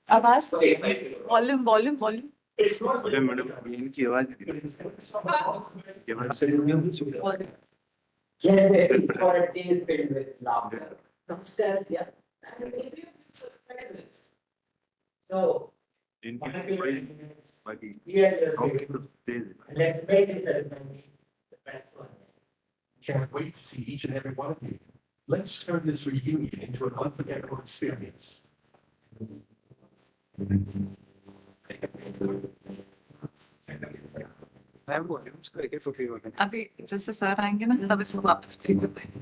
आवाज volume volume volume बोले madam इनकी आवाज For a day filled with laughter, nostalgia, and maybe surprises. So, बाकी here let's make it the best one. Can't wait to see each and every one of you. Let's turn this reunion into an unforgettable experience. अभी जैसे sir आएंगे ना तब इसको वापस play करते हैं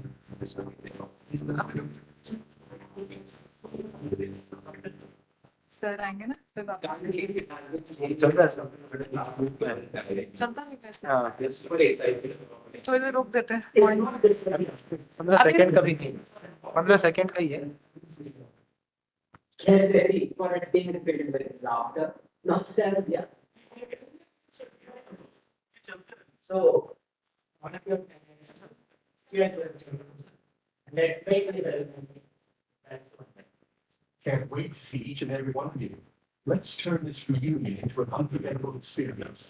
सर आएंगे ना फिर वापस चल रहा है चलता है कैसे हाँ थोड़ी देर रोक देते हैं 15 सेकंड का भी नहीं 15 सेकंड का ही है Get ready for a day filled with laughter, nostalgia. So, one of your let's make it the best one. Can't wait to see each and every one of you. Let's turn this reunion into an unforgettable experience.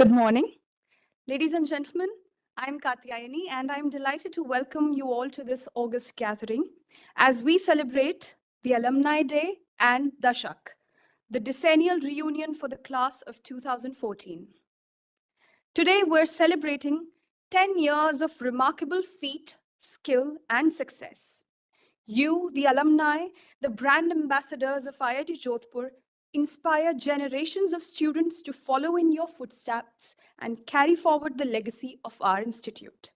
Good morning. Ladies and gentlemen, I'm Katyayani and I'm delighted to welcome you all to this August gathering as we celebrate the Alumni Day and Dashak, the decennial reunion for the class of 2014. Today, we're celebrating 10 years of remarkable feat, skill, and success. You, the alumni, the brand ambassadors of IIT Jodhpur, inspire generations of students to follow in your footsteps and carry forward the legacy of our institute.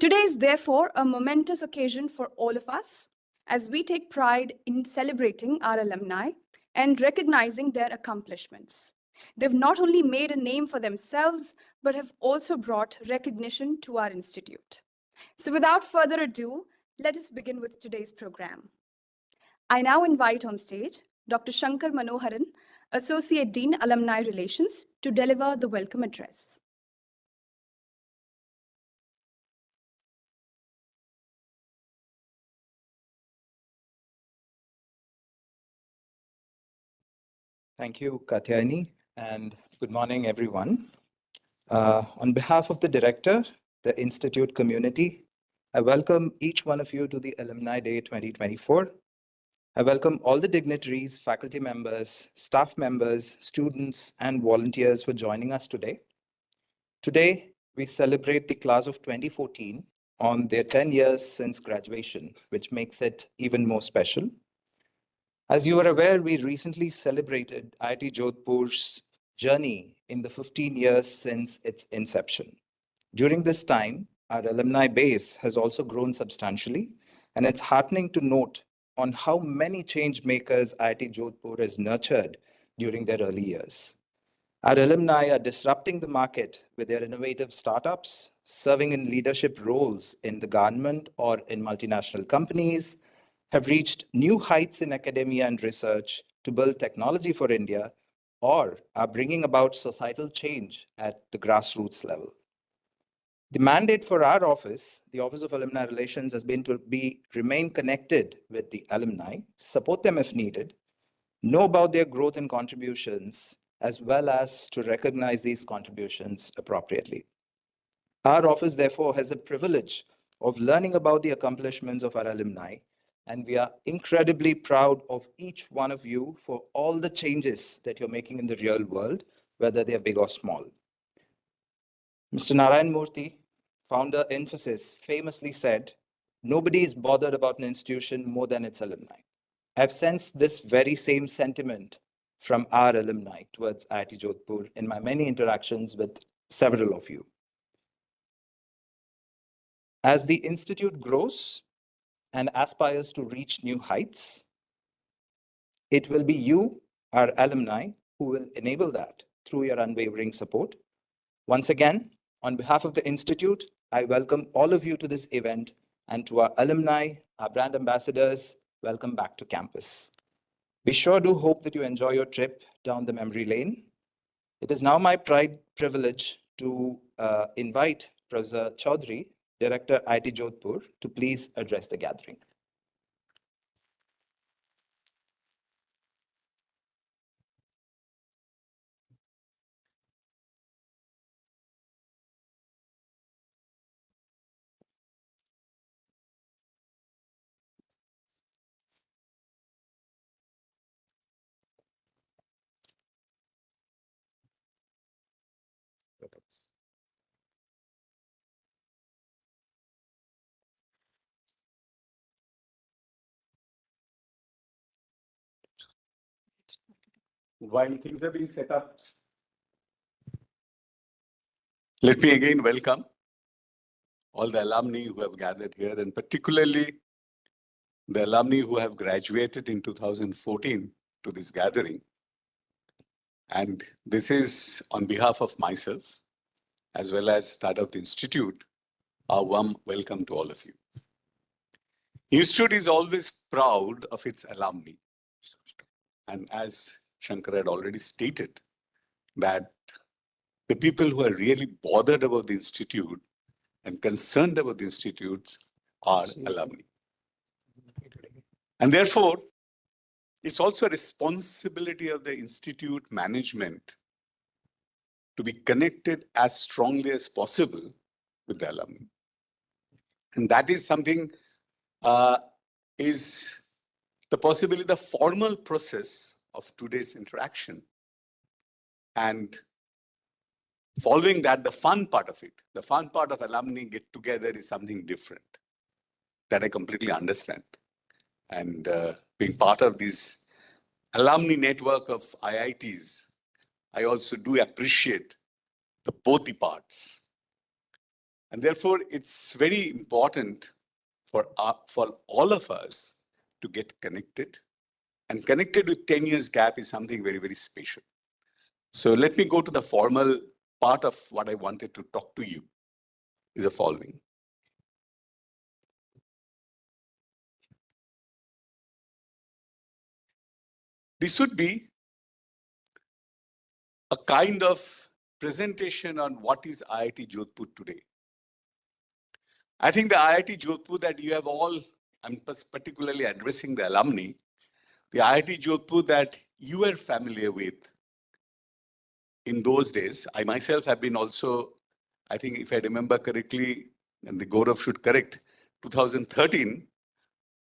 Today is therefore a momentous occasion for all of us as we take pride in celebrating our alumni and recognizing their accomplishments. They've not only made a name for themselves, but have also brought recognition to our institute. So without further ado, let us begin with today's program. I now invite on stage Dr. Shankar Manoharan, Associate Dean, Alumni Relations, to deliver the welcome address. Thank you, Katyayani, and good morning, everyone. On behalf of the director, the Institute community, I welcome each one of you to the Alumni Day 2024. I welcome all the dignitaries, faculty members, staff members, students, and volunteers for joining us today. Today, we celebrate the class of 2014 on their 10 years since graduation, which makes it even more special. As you are aware, we recently celebrated IIT Jodhpur's journey in the 15 years since its inception. During this time, our alumni base has also grown substantially, and it's heartening to note on how many change makers IIT Jodhpur has nurtured during their early years. Our alumni are disrupting the market with their innovative startups, serving in leadership roles in the government or in multinational companies, have reached new heights in academia and research to build technology for India, or are bringing about societal change at the grassroots level. The mandate for our office, the Office of Alumni Relations, has been to remain connected with the alumni, support them if needed, know about their growth and contributions, as well as to recognize these contributions appropriately. Our office, therefore, has a privilege of learning about the accomplishments of our alumni, and we are incredibly proud of each one of you for all the changes that you're making in the real world, whether they're big or small. Mr. Narayan Murthy, founder Infosys, famously said, "Nobody is bothered about an institution more than its alumni." I've sensed this very same sentiment from our alumni towards IIT Jodhpur in my many interactions with several of you. As the institute grows and aspires to reach new heights, it will be you, our alumni, who will enable that through your unwavering support. Once again, on behalf of the institute, I welcome all of you to this event, and to our alumni, our brand ambassadors, welcome back to campus. We sure do hope that you enjoy your trip down the memory lane. It is now my privilege to invite Professor Chaudhary, Director IIT Jodhpur, to please address the gathering. While things are being set up, let me again welcome all the alumni who have gathered here, and particularly the alumni who have graduated in 2014 to this gathering. And this is on behalf of myself, as well as that of the Institute, a warm welcome to all of you. Institute is always proud of its alumni. And as Shankar had already stated, that the people who are really bothered about the Institute and concerned about the institutes are alumni. And therefore, it's also a responsibility of the institute management to be connected as strongly as possible with the alumni. And that is something is the possibility, the formal process of today's interaction. And following that, the fun part of it, the fun part of alumni get together is something different that I completely understand. And being part of this alumni network of IITs, I also do appreciate both the parts. And therefore, it's very important for all of us to get connected. And connected with 10 years gap is something very, very special. So let me go to the formal part of what I wanted to talk to you is the following. This would be a kind of presentation on what is IIT Jodhpur today. I think the IIT Jodhpur that you have all, I'm particularly addressing the alumni, the IIT Jodhpur that you were familiar with in those days. I myself have been also, I think if I remember correctly, and the Gaurav should correct, 2013,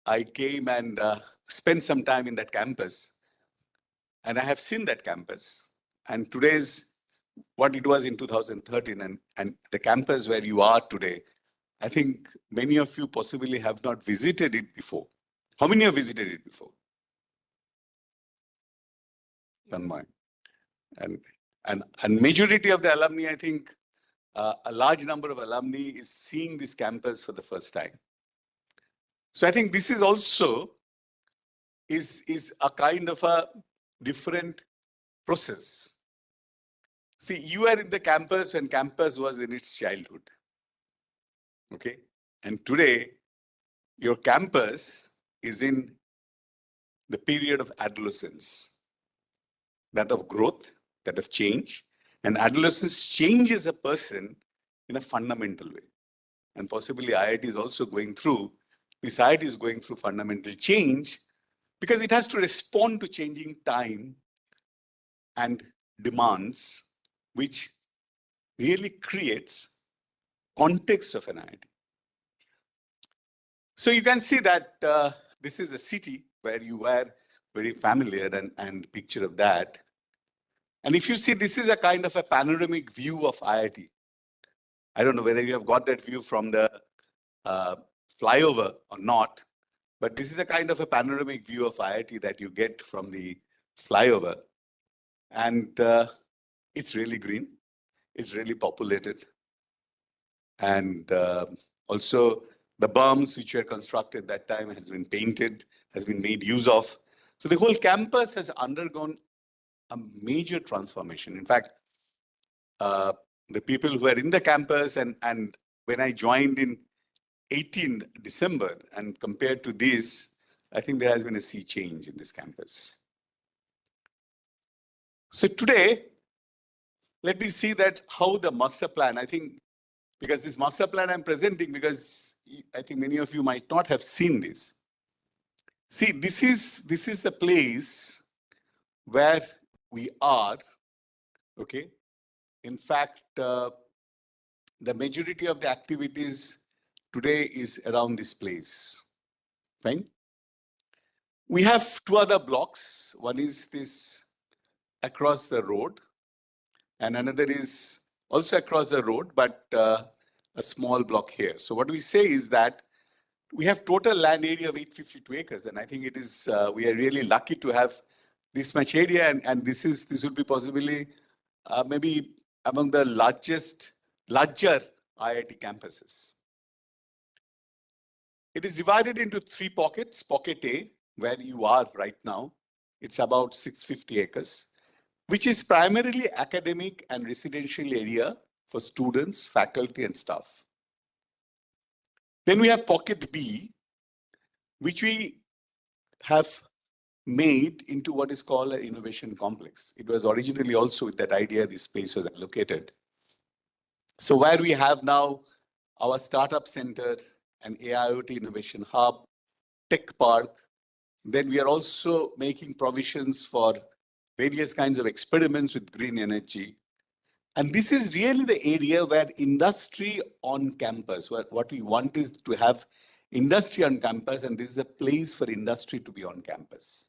I came and spent some time in that campus. And I have seen that campus. And today's what it was in 2013 and the campus where you are today, I think many of you possibly have not visited it before. How many have visited it before? Tanmay. And majority of the alumni, I think a large number of alumni is seeing this campus for the first time. So I think this is also is a kind of a different process. See, you are in the campus when campus was in its childhood. Okay. And today, your campus is in the period of adolescence, that of growth, that of change. And adolescence changes a person in a fundamental way. And possibly IIT is also going through, this IIT is going through fundamental change because it has to respond to changing time and demands, which really creates context of an IIT. So you can see that this is a city where you were very familiar and picture of that. And if you see, this is a kind of a panoramic view of IIT. I don't know whether you have got that view from the flyover or not, but this is a kind of a panoramic view of IIT that you get from the flyover. And it's really green. It's really populated. And also the berms which were constructed that time has been painted, has been made use of. So the whole campus has undergone a major transformation. In fact, the people who are in the campus and when I joined in 18 December and compared to this, I think there has been a sea change in this campus. So today, let me see that how the master plan, I think, because this master plan I'm presenting, because I think many of you might not have seen this. See, this is a place where we are, okay? In fact, the majority of the activities today is around this place, fine? We have two other blocks. One is this across the road, and another is also across the road, but a small block here. So what we say is that we have total land area of 852 acres, and I think it is we are really lucky to have this much area, and this would be possibly maybe among the larger IIT campuses. It is divided into three pockets. Pocket A, where you are right now, it's about 650 acres, which is primarily academic and residential area for students, faculty, and staff. Then we have Pocket B, which we have made into what is called an innovation complex. It was originally also with that idea this space was allocated. So where we have now our startup center, an AIoT innovation hub, tech park, then we are also making provisions for various kinds of experiments with green energy. And this is really the area where industry on campus, what we want is to have industry on campus, and this is a place for industry to be on campus.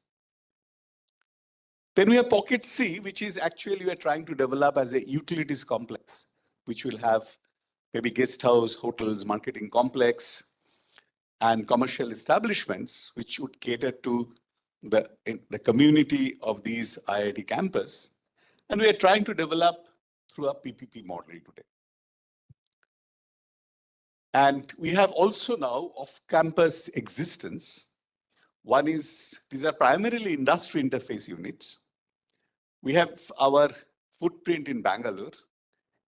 Then we have Pocket C, which is actually we are trying to develop as a utilities complex, which will have maybe guest house, hotels, marketing complex, and commercial establishments, which would cater to the community of these IIT campus. And we are trying to develop through a PPP model today. And we have also now off-campus existence. One is, these are primarily industry interface units. We have our footprint in Bangalore,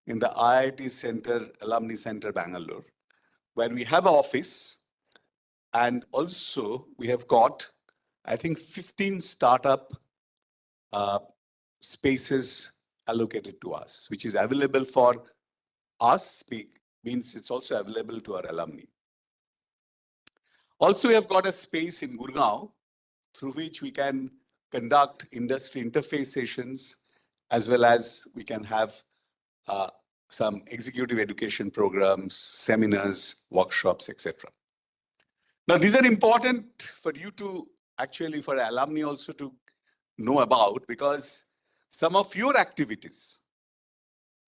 in the IIT Center, Alumni Center, Bangalore, where we have an office. And also we have got, I think, 15 startup spaces allocated to us, which is available for us, means it's also available to our alumni. Also, we have got a space in Gurgaon through which we can conduct industry interface sessions, as well as we can have some executive education programs, seminars, workshops, etc. Now, these are important for you to actually, for alumni also to know about, because some of your activities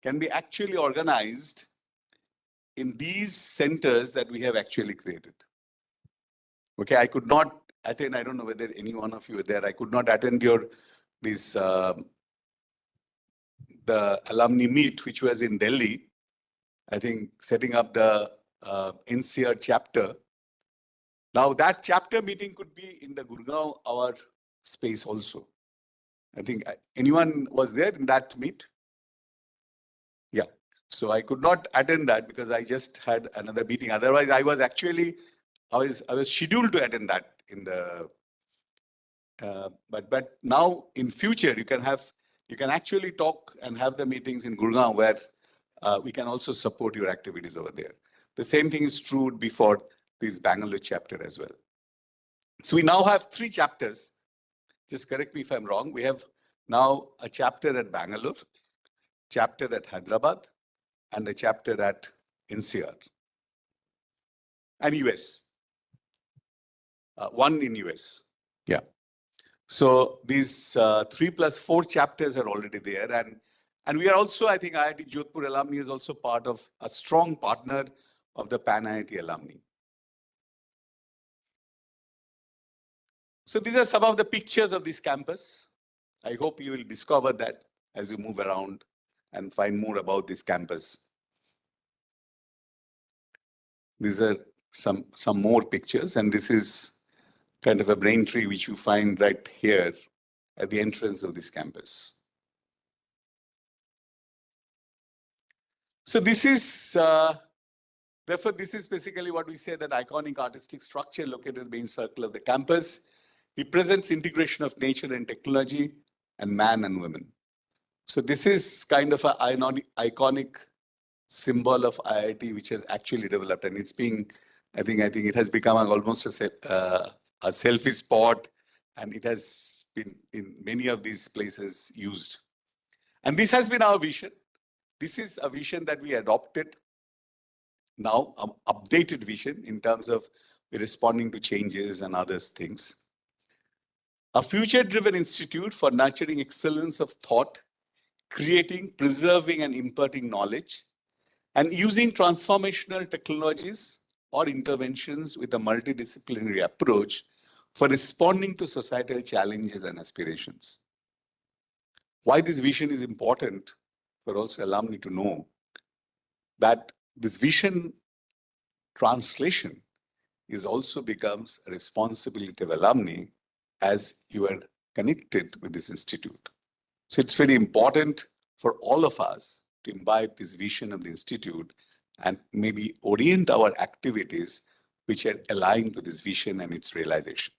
can be actually organized in these centers that we have actually created. Okay, I could not attend, I don't know whether any one of you were there, I could not attend the alumni meet, which was in Delhi, I think setting up the NCR chapter. Now that chapter meeting could be in the Gurgaon, our space also. I think anyone was there in that meet? Yeah. So I could not attend that because I just had another meeting. Otherwise, I was scheduled to attend that in the. But now in future you can actually talk and have the meetings in Gurgaon where we can also support your activities over there. The same thing is true before this Bangalore chapter as well. So we now have 3 chapters. Just correct me if I'm wrong. We have now a chapter at Bangalore, chapter at Hyderabad, and a chapter at NCR and US. One in US. Yeah. So these 3 plus 4 chapters are already there. And we are also, I think IIT Jodhpur alumni is also part of a strong partner of the Pan IIT alumni. So these are some of the pictures of this campus. I hope you will discover that as you move around and find more about this campus. These are some more pictures, and this is kind of a brain tree which you find right here at the entrance of this campus. So this is, therefore, this is basically what we say, that iconic artistic structure located in the main circle of the campus represents integration of nature and technology and man and women. So this is kind of an iconic symbol of IIT which has actually developed, and it's being, I think it has become almost a selfie spot, and it has been in many of these places used. And this has been our vision. This is a vision that we adopted now, an updated vision in terms of responding to changes and other things. A future-driven institute for nurturing excellence of thought, creating, preserving, and imparting knowledge, and using transformational technologies or interventions with a multidisciplinary approach for responding to societal challenges and aspirations. Why this vision is important for also alumni to know that this vision translation is also becomes a responsibility of alumni as you are connected with this institute. So it's very important for all of us to imbibe this vision of the institute and maybe orient our activities which are aligned to this vision and its realization.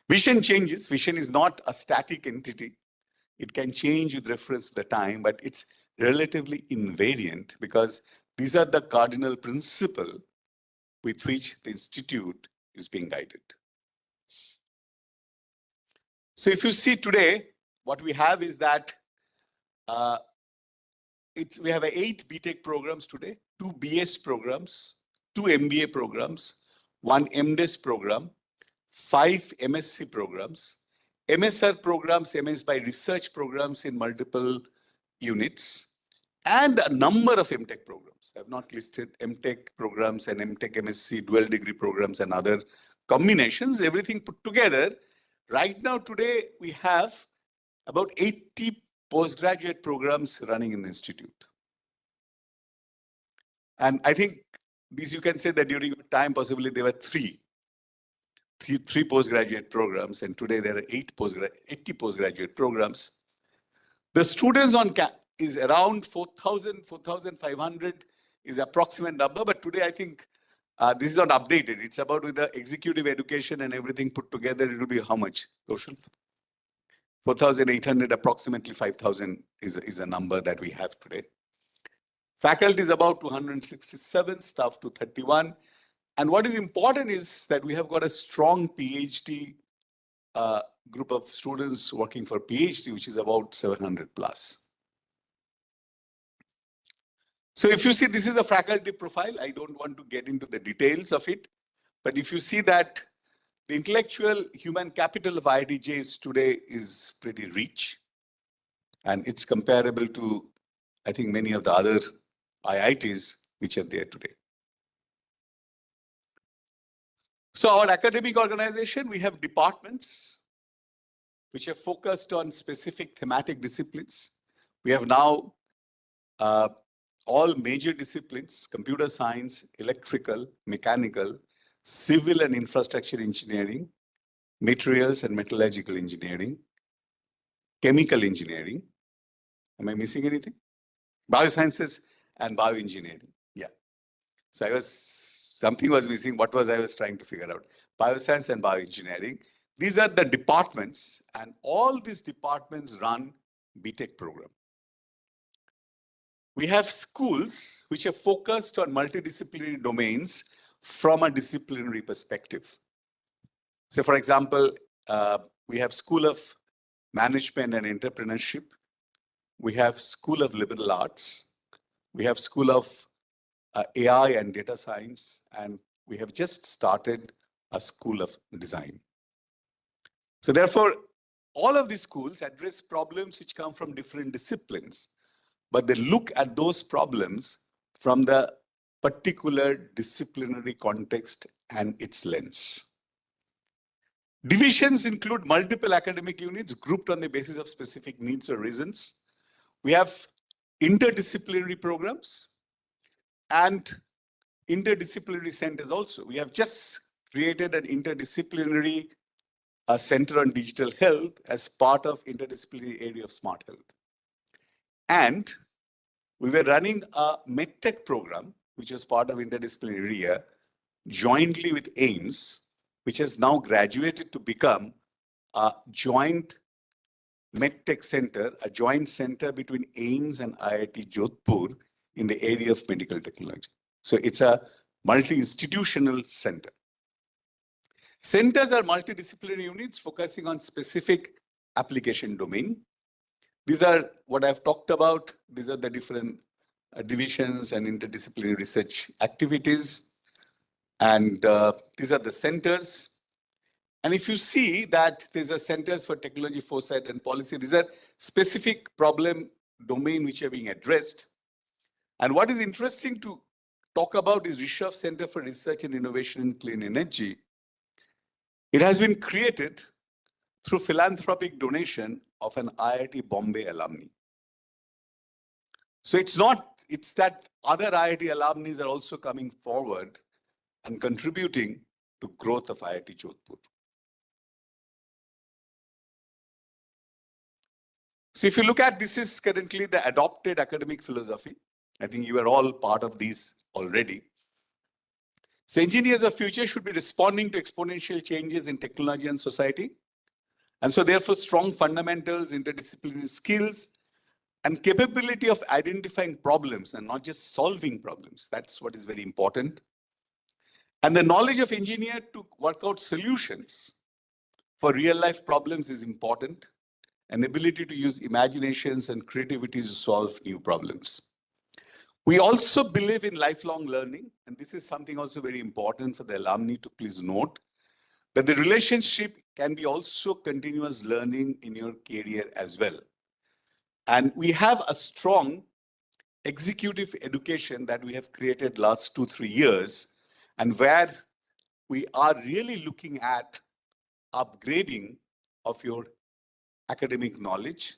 Vision changes. Vision is not a static entity. It can change with reference to the time, but it's relatively invariant because these are the cardinal principles with which the institute is being guided. So if you see today, what we have is that we have 8 BTech programs today, 2 BS programs, 2 MBA programs, 1 MDes program, 5 MSc programs, MSR programs, MS by research programs in multiple units, and a number of MTech programs. I have not listed MTech programs and MTech MSc dual degree programs and other combinations, everything put together. Right now, today, we have about 80 postgraduate programs running in the institute. And I think these you can say that during your time, possibly there were three postgraduate programs, and today there are 80 postgraduate programs. The students on is around 4,000, 4,500 is approximate number, but today I think this is not updated. It's about with the executive education and everything put together, it will be how much, Roshan? 4,800, approximately 5,000 is a number that we have today. Faculty is about 267, staff 231. And what is important is that we have got a strong PhD group of students working for PhD, which is about 700 plus. So if you see, this is a faculty profile. I don't want to get into the details of it, but if you see that the intellectual human capital of IITJs today is pretty rich, and it's comparable to, I think, many of the other IITs which are there today. So our academic organization, we have departments which are focused on specific thematic disciplines. We have now all major disciplines: computer science, electrical, mechanical, civil and infrastructure engineering, materials and metallurgical engineering, chemical engineering. Am I missing anything? Biosciences and bioengineering. Yeah. So something was missing. What was I was trying to figure out? Bioscience and bioengineering. These are the departments, and all these departments run BTech program. We have schools which are focused on multidisciplinary domains from a disciplinary perspective. So for example, we have School of Management and Entrepreneurship. We have School of Liberal Arts. We have School of AI and Data Science. And we have just started a School of Design. So therefore, all of these schools address problems which come from different disciplines, but they look at those problems from the particular disciplinary context and its lens. Divisions include multiple academic units grouped on the basis of specific needs or reasons. We have interdisciplinary programs and interdisciplinary centers also. We have just created an interdisciplinary center on digital health as part of interdisciplinary area of smart health. And we were running a MedTech program, which was part of interdisciplinary area, jointly with AIIMS, which has now graduated to become a joint MedTech center, a joint center between AIIMS and IIT Jodhpur in the area of medical technology. So it's a multi-institutional center. Centers are multidisciplinary units focusing on specific application domain. These are what I've talked about. These are the different divisions and interdisciplinary research activities. And these are the centers. And if you see that there's a centers for technology, foresight, and policy, these are specific problem domain which are being addressed. And what is interesting to talk about is Rishabh Center for Research and Innovation in Clean Energy. It has been created through philanthropic donation of an IIT Bombay alumni. So it's that other IIT alumni are also coming forward and contributing to growth of IIT Jodhpur. So if you look at, this is currently the adopted academic philosophy. I think you are all part of these already. So engineers of future should be responding to exponential changes in technology and society. And so therefore, strong fundamentals, interdisciplinary skills, and capability of identifying problems and not just solving problems. That's what is very important. And the knowledge of engineer to work out solutions for real life problems is important. an ability to use imaginations and creativity to solve new problems. We also believe in lifelong learning, and this is something also very important for the alumni to please note, that the relationship can be also continuous learning in your career as well. And we have a strong executive education that we have created last 2-3 years, and where we are really looking at upgrading of your academic knowledge,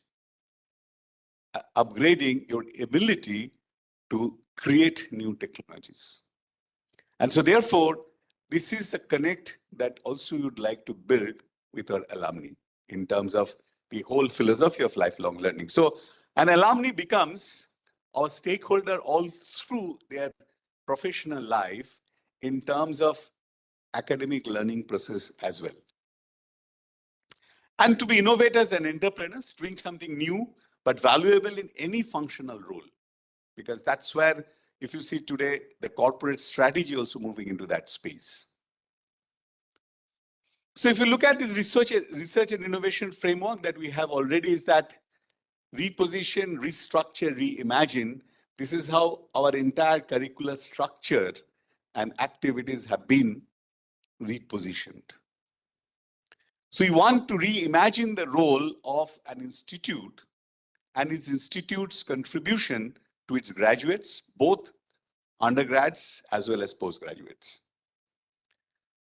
upgrading your ability to create new technologies. And so therefore, this is a connect that also you'd like to build with our alumni in terms of the whole philosophy of lifelong learning. So an alumni becomes our stakeholder all through their professional life in terms of academic learning process as well. And to be innovators and entrepreneurs, doing something new but valuable in any functional role. Because that's where, if you see today, the corporate strategy also moving into that space. So if you look at this research and innovation framework that we have already, is that reposition, restructure, reimagine. This is how our entire curricular structure and activities have been repositioned. So we want to reimagine the role of an institute and its institute's contribution to its graduates, both undergrads as well as postgraduates.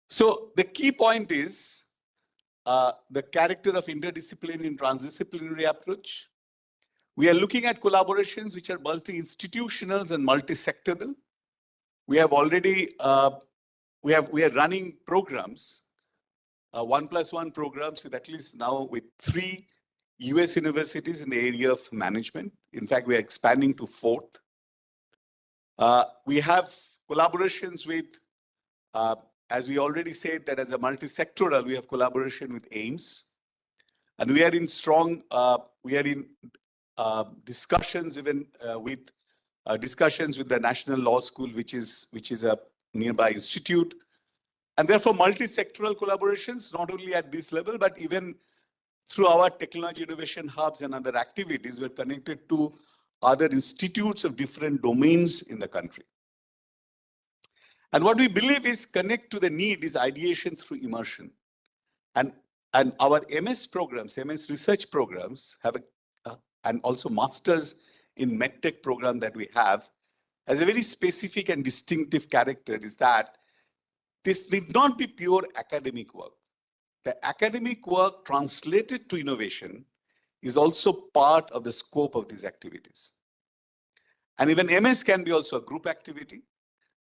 So the key point is the character of interdisciplinary and transdisciplinary approach. We are looking at collaborations which are multi-institutional and multi-sectoral. We have already, we are running programs, 1+1 programs with at least now with 3 US universities in the area of management. In fact, we are expanding to 4th. We have collaborations with, as we already said, that as a multi-sectoral, we have collaboration with AIMS. And we are in strong, discussions even with discussions with the National Law School, which is a nearby institute. And therefore, multi-sectoral collaborations, not only at this level, but even through our technology innovation hubs and other activities, we're connected to other institutes of different domains in the country. And what we believe is connect to the need is ideation through immersion. And our MS programs, MS research programs have and also masters in medtech program that we have has a very specific and distinctive character, is that this need not be pure academic work. The academic work translated to innovation is also part of the scope of these activities. And even MS can be also a group activity.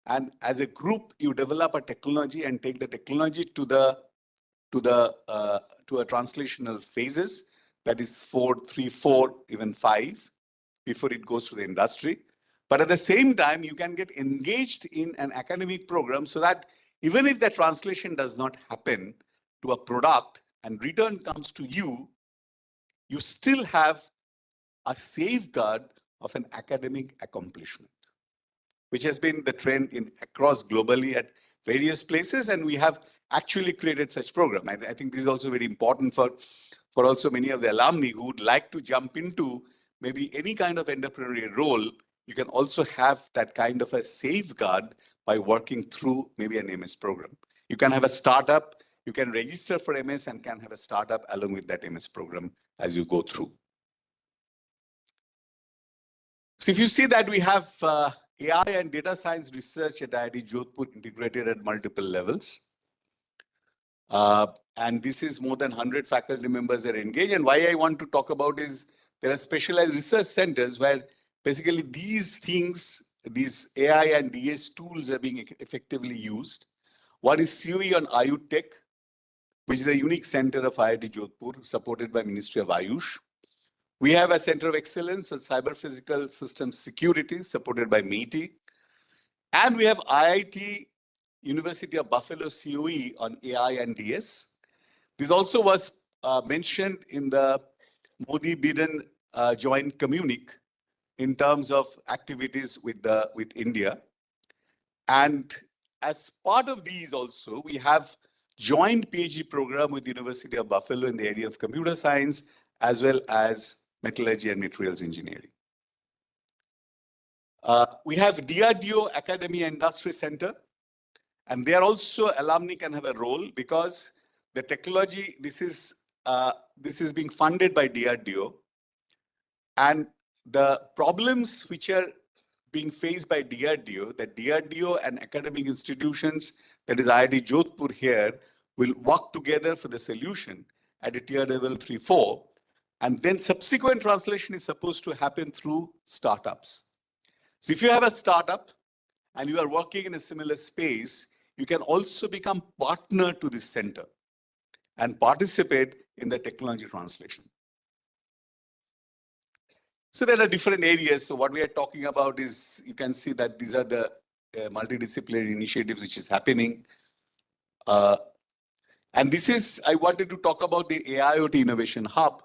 And as a group, you develop a technology and take the technology to a translational phases, that is 4, 3, 4, even 5, before it goes to the industry. But at the same time, you can get engaged in an academic program so that even if the translation does not happen to a product and return comes to you, you still have a safeguard of an academic accomplishment, which has been the trend across globally at various places. And we have actually created such program. I think this is also very important for also many of the alumni who would like to jump into maybe any kind of entrepreneurial role. You can also have that kind of a safeguard by working through maybe an MS program. You can have a startup, you can register for MS and can have a startup along with that MS program as you go through. So if you see that we have AI and data science research at IIT Jodhpur integrated at multiple levels. And this is more than 100 faculty members are engaged. And why I want to talk about is there are specialized research centers where basically these things, these AI and DS tools are being effectively used. One is COE on Ayush Tech, which is a unique center of IIT Jodhpur supported by Ministry of Ayush. We have a Center of Excellence on Cyber Physical Systems Security supported by MEITI. And we have IIT University of Buffalo COE on AI and DS. This also was mentioned in the Modi-Biden joint communique in terms of activities with India. And as part of these also, we have joint PhD program with the University of Buffalo in the area of computer science as well as metallurgy and materials engineering. We have DRDO Academy and Industry Center, and there also alumni can have a role because the technology, this is being funded by DRDO, and the problems which are being faced by DRDO, that DRDO and academic institutions, that is IIT Jodhpur here, will work together for the solution at a tier level 3-4, and then subsequent translation is supposed to happen through startups. So if you have a startup and you are working in a similar space, you can also become partner to this center and participate in the technology translation. So there are different areas. So what we are talking about is, you can see that these are the multidisciplinary initiatives which is happening. And this is, I wanted to talk about the AIoT Innovation Hub,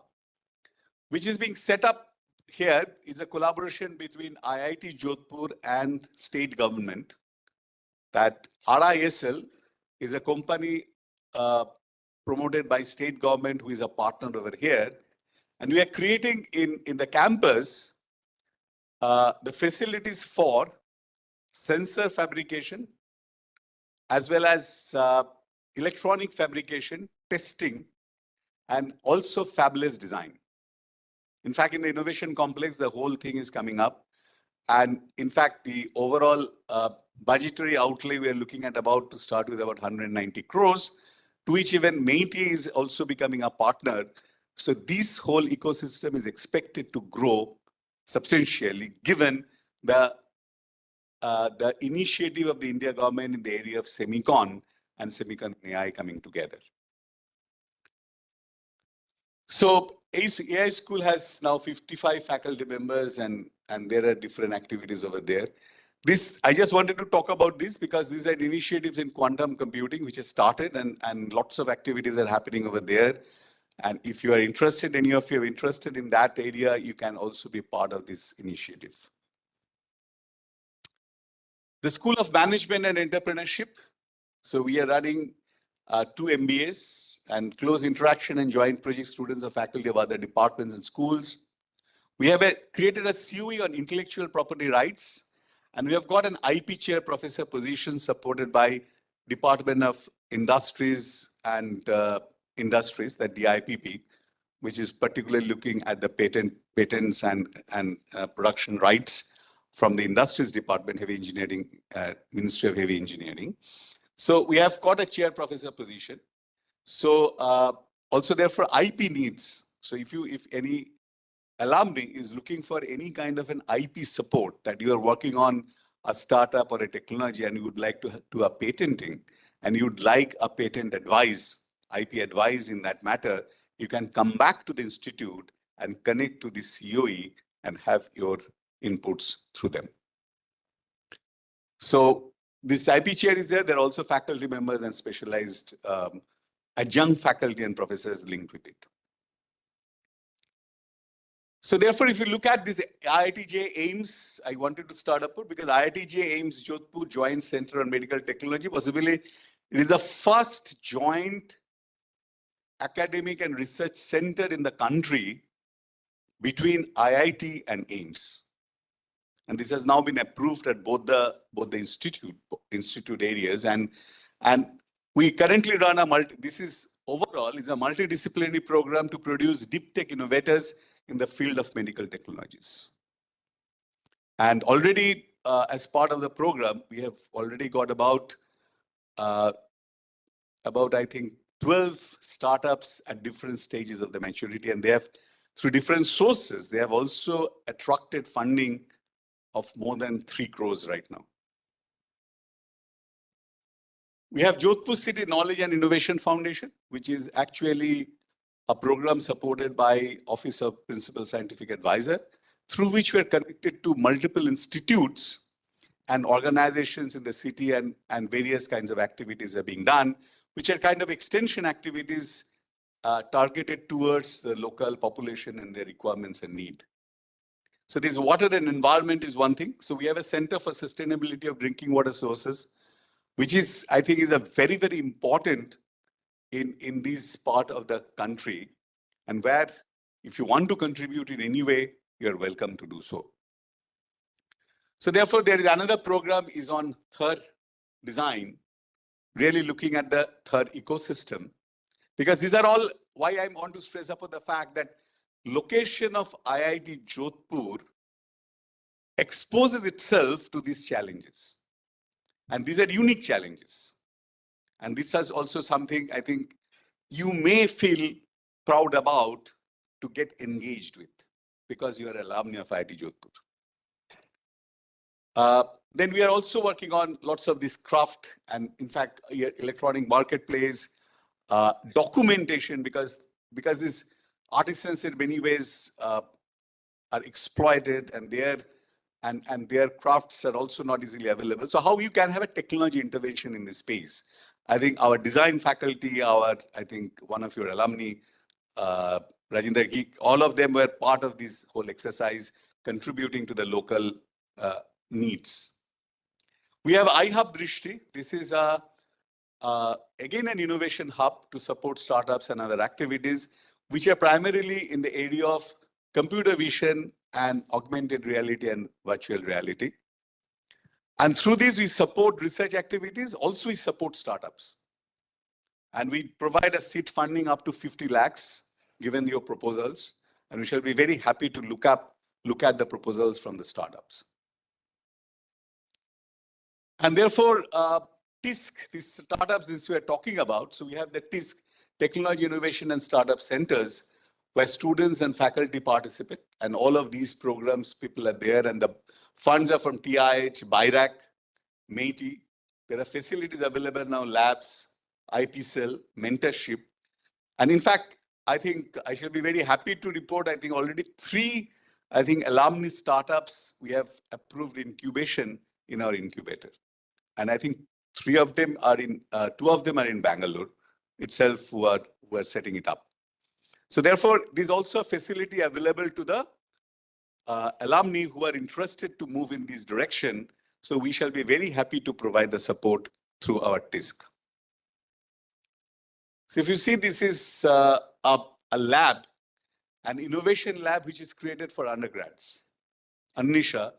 which is being set up here. It's a collaboration between IIT Jodhpur and state government. That RISL is a company promoted by state government who is a partner over here. And we are creating in the campus the facilities for sensor fabrication, as well as electronic fabrication, testing, and also fabless design. In fact, in the innovation complex, the whole thing is coming up. And in fact, the overall budgetary outlay we are looking at about to start with about 190 crores, to which even MEITI is also becoming a partner. So this whole ecosystem is expected to grow substantially, given the initiative of the India government in the area of semicon and semicon AI coming together. So AI School has now 55 faculty members, and there are different activities over there. I just wanted to talk about this because these are initiatives in quantum computing which has started, and lots of activities are happening over there. And if you are interested, any of you are interested in that area, you can also be part of this initiative. The School of Management and Entrepreneurship. So we are running 2 MBAs and close interaction and joint project students of faculty of other departments and schools. We have created a COE on intellectual property rights, and we have got an IP chair professor position supported by Department of Industries and Industries, that DIPP, which is particularly looking at the patents and production rights from the Industries Department, Heavy Engineering, Ministry of Heavy Engineering. So we have got a chair professor position. So also therefore IP needs. So if any alumni is looking for any kind of an IP support, that you are working on a startup or a technology and you would like to do a patenting, and you would like a patent advice, IP advice in that matter, you can come back to the institute and connect to the COE and have your inputs through them. So this IP chair is there. There are also faculty members and specialized adjunct faculty and professors linked with it. So therefore, if you look at this IITJ AIIMS, I wanted to start up because IITJ AIIMS Jodhpur Joint Center on Medical Technology, possibly it is the first joint academic and research center in the country between IIT and AIIMS. And this has now been approved at both the institute areas. And we currently run this is overall is a multidisciplinary program to produce deep tech innovators in the field of medical technologies. And already as part of the program, we have already got about I think 12 startups at different stages of the maturity, and they have, through different sources, they have also attracted funding of more than 3 crores right now. We have Jodhpur City Knowledge and Innovation Foundation, which is actually a program supported by Office of Principal Scientific Advisor, through which we are connected to multiple institutes and organizations in the city, and various kinds of activities are being done, which are kind of extension activities targeted towards the local population and their requirements and need. So this water and environment is one thing. So we have a Center for Sustainability of Drinking Water Sources, which is, I think, is a very, very important in this part of the country, and where If you want to contribute in any way, you're welcome to do so. So therefore, there is another program is on third design, really looking at the third ecosystem. Because these are all why I want to stress upon the fact that location of IIT Jodhpur exposes itself to these challenges. And these are unique challenges. And this is also something I think you may feel proud about to get engaged with because you are alumni of IIT Jodhpur. Then we are also working on lots of this craft and in fact, electronic marketplace, documentation because these artisans in many ways are exploited and their crafts are also not easily available. So how you can have a technology intervention in this space? I think our design faculty, I think one of your alumni, Rajinder Geek, all of them were part of this whole exercise, contributing to the local needs. We have iHub Drishti. This is again an innovation hub to support startups and other activities, which are primarily in the area of computer vision and augmented reality and virtual reality. And through this, we support research activities. Also, we support startups. And we provide a seed funding up to 50 lakhs, given your proposals. And we shall be very happy to look at the proposals from the startups. And therefore, TISC, these startups this we are talking about. So we have the TISC, Technology Innovation and Startup Centers, where students and faculty participate. And all of these programs, people are there. And the funds are from TIH, BIRAC, MEITI. There are facilities available now, labs, IP cell, mentorship. And in fact, I think I shall be very happy to report, I think already 3, alumni startups we have approved incubation in our incubator. And I think 3 of them are 2 of them are in Bangalore itself who are setting it up. So therefore, there's also a facility available to the alumni who are interested to move in this direction. So we shall be very happy to provide the support through our TISC. So if you see, this is a lab, an innovation lab which is created for undergrads. Anisha,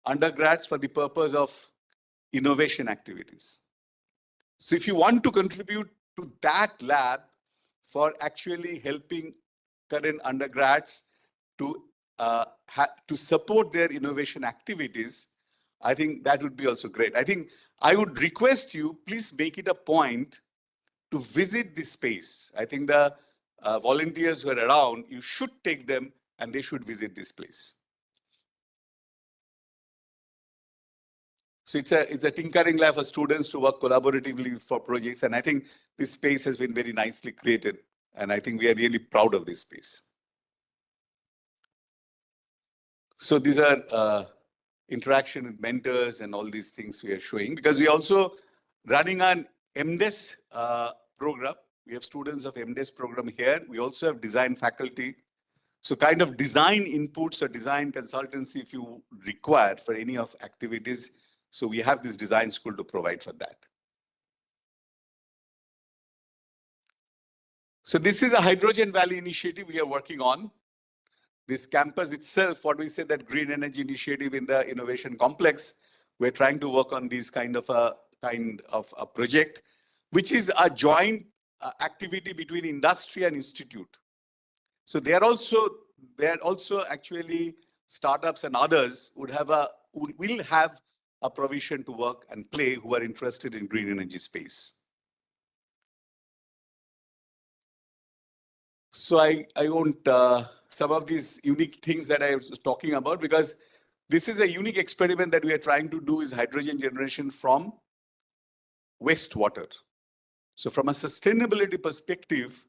undergrads for the purpose of innovation activities. So if you want to contribute to that lab for actually helping current undergrads to support their innovation activities, I think that would be also great. I think I would request you, please make it a point to visit this space. I think the volunteers who are around, you should take them and they should visit this place. So it's a tinkering lab for students to work collaboratively for projects. And I think this space has been very nicely created. And I think we are really proud of this space. So these are interaction with mentors and all these things we are showing, because we are also running an MDes program. We have students of MDes program here. We also have design faculty. So kind of design inputs or design consultancy if you require for any of activities. So we have this design school to provide for that. So this is a Hydrogen Valley initiative we are working on. This campus itself, what we say that green energy initiative in the innovation complex, we're trying to work on this kind of a project, which is a joint activity between industry and institute. So they are also actually startups and others will have a provision to work and play who are interested in green energy space. So I want some of these unique things that I was talking about, because this is a unique experiment that we are trying to do is hydrogen generation from wastewater. So from a sustainability perspective,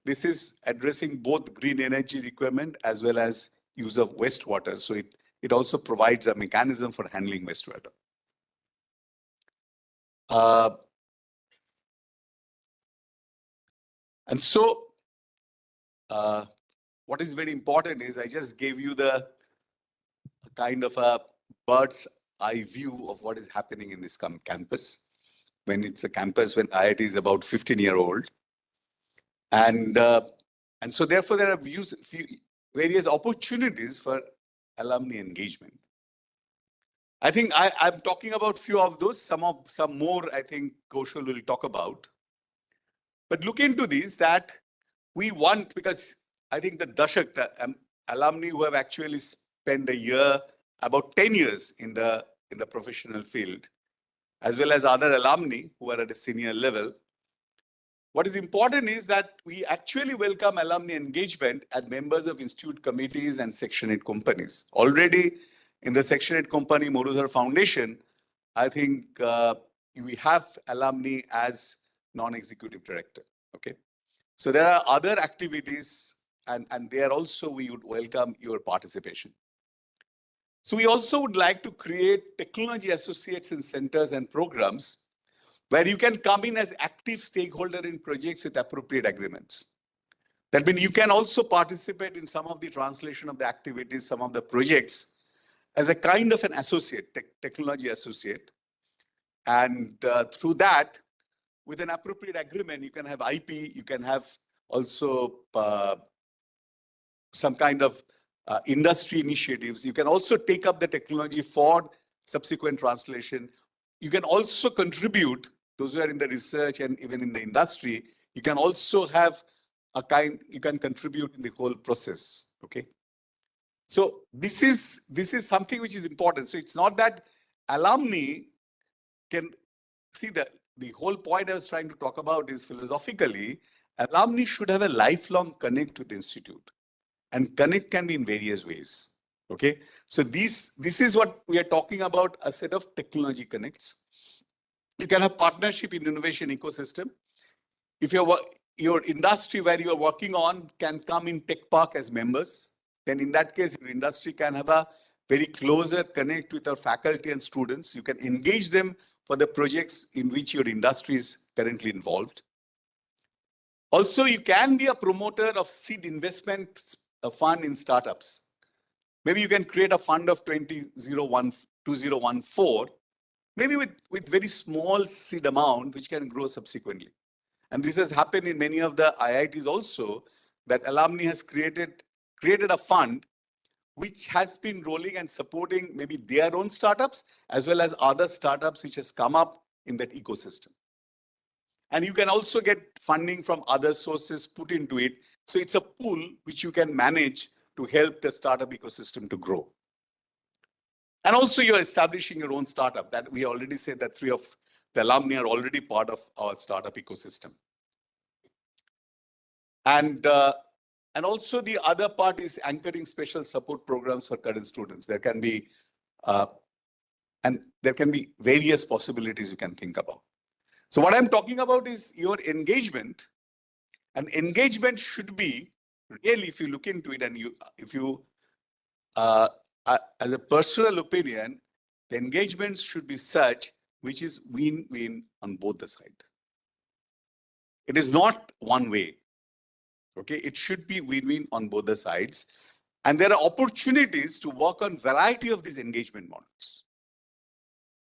this is addressing both green energy requirement as well as use of wastewater. So it also provides a mechanism for handling wastewater. And so what is very important is I just gave you the kind of a bird's eye view of what is happening in this campus. When it's a campus, when IIT is about 15-year-old. And so therefore there are various opportunities for alumni engagement. I think I'm talking about few of those, some more I think Kaushal will talk about. But look into these that we want, because I think the Dashak, the alumni who have actually spent a year, about 10 years in the professional field, as well as other alumni who are at a senior level. What is important is that we actually welcome alumni engagement as members of institute committees and Section 8 companies. Already in the Section 8 company, Morudhar Foundation, I think we have alumni as non-executive director. Okay. So there are other activities and there also we would welcome your participation. So we also would like to create technology associates in centers and programs where you can come in as active stakeholder in projects with appropriate agreements. That means you can also participate in some of the translation of the activities, some of the projects as a kind of an associate, technology associate. And through that, with an appropriate agreement, you can have IP, you can have also some kind of industry initiatives. You can also take up the technology for subsequent translation. You can also contribute, those who are in the research and even in the industry, you can also have you can contribute in the whole process, okay? So this is something which is important. So it's not that alumni can, see the whole point I was trying to talk about is philosophically, alumni should have a lifelong connect with the institute. And connect can be in various ways. Okay. So this is what we are talking about, a set of technology connects. You can have partnership in innovation ecosystem. If your industry where you are working on can come in Tech Park as members, then in that case, your industry can have a very closer connect with our faculty and students. You can engage them for the projects in which your industry is currently involved. Also, you can be a promoter of seed investment fund in startups. Maybe you can create a fund of 2014, maybe with very small seed amount, which can grow subsequently. And this has happened in many of the IITs also, that alumni has created a fund which has been rolling and supporting maybe their own startups as well as other startups which has come up in that ecosystem. And you can also get funding from other sources put into it. So it's a pool which you can manage to help the startup ecosystem to grow. And also you're establishing your own startup. That we already said that 3 of the alumni are already part of our startup ecosystem. And also the other part is anchoring special support programs for current students. There can be various possibilities you can think about. So what I'm talking about is your engagement, and engagement should be really, if you look into it and as a personal opinion, the engagement should be such which is win-win on both the sides. It is not one way. Okay, it should be win-win on both the sides. And there are opportunities to work on variety of these engagement models.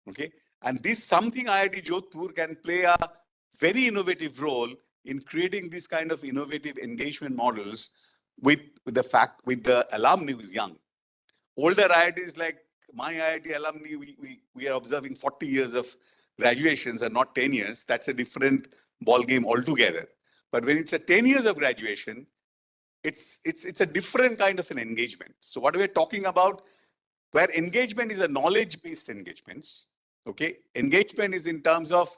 Okay, and this something IIT Jodhpur can play a very innovative role in creating this kind of innovative engagement models with the alumni who is young. Older IITs like my IIT alumni, we are observing 40 years of graduations and not 10 years. That's a different ball game altogether. But when it's a 10 years of graduation, it's a different kind of an engagement. So what we're talking about, where engagement is a knowledge-based engagements, okay? Engagement is in terms of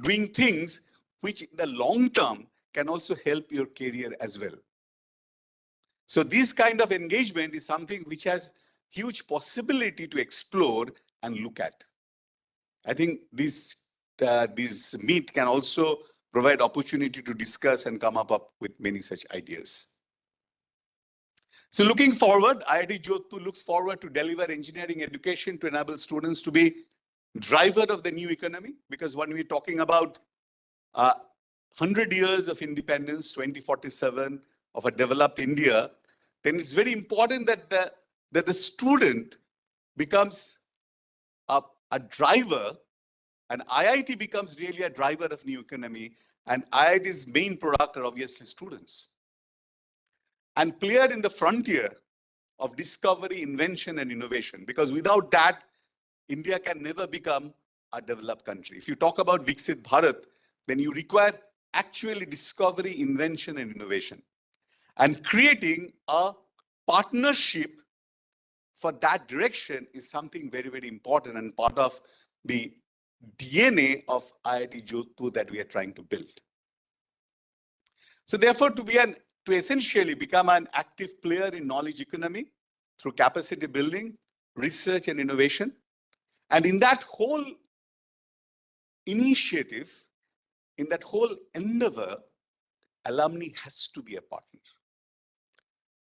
doing things which in the long term can also help your career as well. So this kind of engagement is something which has huge possibility to explore and look at. I think this meet can also provide opportunity to discuss and come up with many such ideas. So looking forward, IIT Jodhpur looks forward to deliver engineering education to enable students to be driver of the new economy. Because when we're talking about 100 years of independence, 2047 of a developed India, then it's very important that the student becomes a driver, and IIT becomes really a driver of new economy, and IIT's main product are obviously students. and player in the frontier of discovery, invention, and innovation. Because without that, India can never become a developed country. If you talk about Viksit Bharat, then you require actually discovery, invention, and innovation. And creating a partnership for that direction is something very, very important and part of the DNA of IIT Jodhpur that we are trying to build. So therefore, to essentially become an active player in knowledge economy through capacity building, research and innovation. And in that whole initiative, in that whole endeavor, alumni has to be a partner.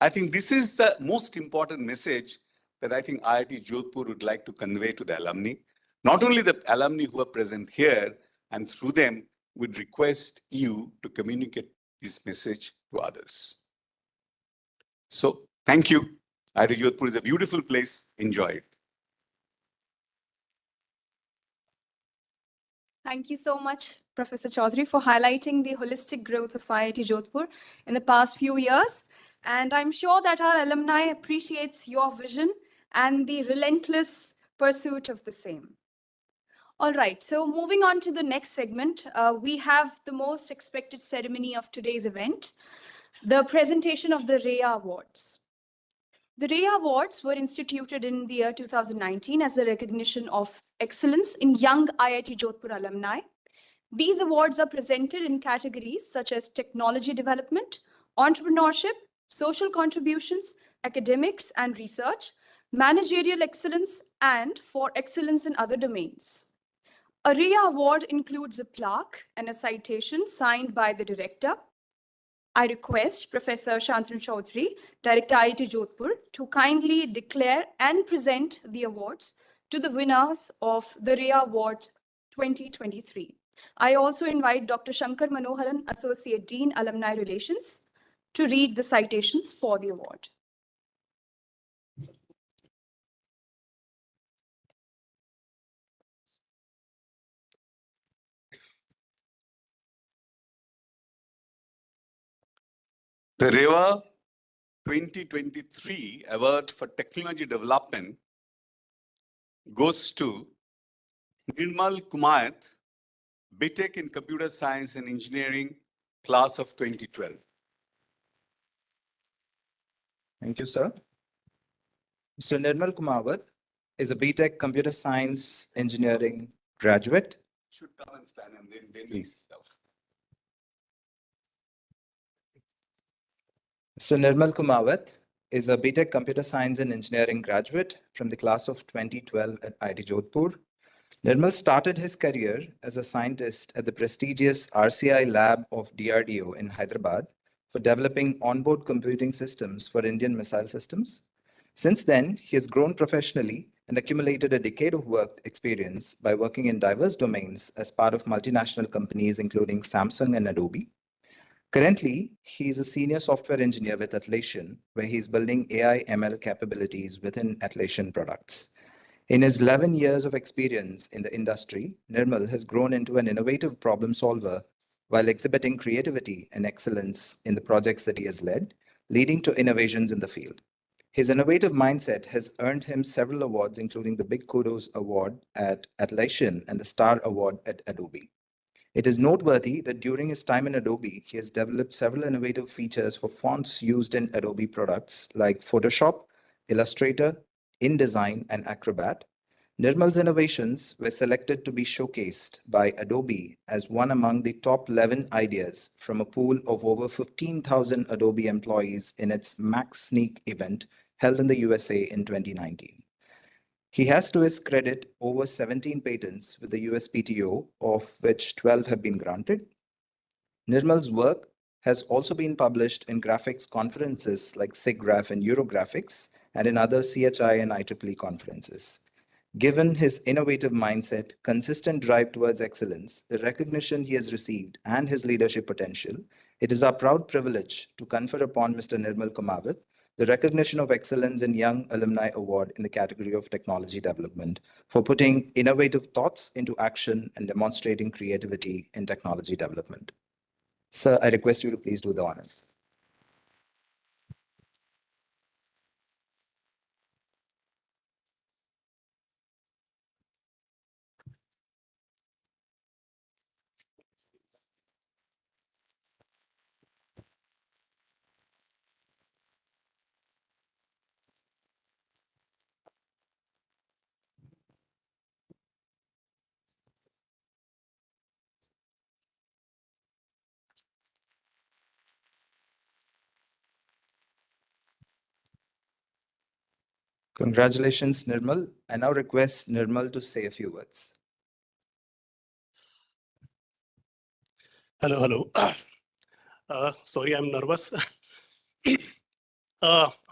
I think this is the most important message that I think IIT Jodhpur would like to convey to the alumni. Not only the alumni who are present here, and through them, would request you to communicate this message to others. So, thank you. IIT Jodhpur is a beautiful place. Enjoy it. Thank you so much, Professor Chaudhary, for highlighting the holistic growth of IIT Jodhpur in the past few years. And I'm sure that our alumni appreciates your vision and the relentless pursuit of the same. All right, so moving on to the next segment, we have the most expected ceremony of today's event, the presentation of the REA Awards. The REA Awards were instituted in the year 2019 as a recognition of excellence in young IIT Jodhpur alumni. These awards are presented in categories such as technology development, entrepreneurship, social contributions, academics and research, managerial excellence, and for excellence in other domains. A REA award includes a plaque and a citation signed by the director. I request Professor Shantanu Chaudhary, Director IIT Jodhpur, to kindly declare and present the awards to the winners of the REA Awards 2023. I also invite Dr. Shankar Manoharan, Associate Dean, Alumni Relations, to read the citations for the award. The REA 2023 Award for Technology Development goes to Nirmal Kumar, BTech in Computer Science and Engineering, class of 2012. Thank you, sir. Mr. Nirmal Kumawat is a BTech Computer Science Engineering graduate. Should come and stand and then Please. Mr. Nirmal Kumawat is a BTech Computer Science and Engineering graduate from the class of 2012 at IIT Jodhpur. Nirmal started his career as a scientist at the prestigious RCI lab of DRDO in Hyderabad for developing onboard computing systems for Indian missile systems. Since then, he has grown professionally and accumulated a decade of work experience by working in diverse domains as part of multinational companies including Samsung and Adobe. Currently, he is a senior software engineer with Atlassian, where he is building AI ML capabilities within Atlassian products. In his 11 years of experience in the industry, Nirmal has grown into an innovative problem solver while exhibiting creativity and excellence in the projects that he has led, leading to innovations in the field. His innovative mindset has earned him several awards, including the Big Kudos Award at Atlassian and the Star Award at Adobe. It is noteworthy that during his time in Adobe, he has developed several innovative features for fonts used in Adobe products like Photoshop, Illustrator, InDesign, and Acrobat. Nirmal's innovations were selected to be showcased by Adobe as one among the top 11 ideas from a pool of over 15,000 Adobe employees in its Max Sneak event held in the USA in 2019. He has to his credit over 17 patents with the USPTO, of which 12 have been granted. Nirmal's work has also been published in graphics conferences like SIGGRAPH and Eurographics, and in other CHI and IEEE conferences. Given his innovative mindset, consistent drive towards excellence, the recognition he has received, and his leadership potential, it is our proud privilege to confer upon Mr. Nirmal Kumawat the recognition of excellence in Young Alumni Award in the category of technology development for putting innovative thoughts into action and demonstrating creativity in technology development. Sir, I request you to please do the honors. Congratulations, Nirmal. I now request Nirmal to say a few words. Hello, hello. Sorry, I'm nervous.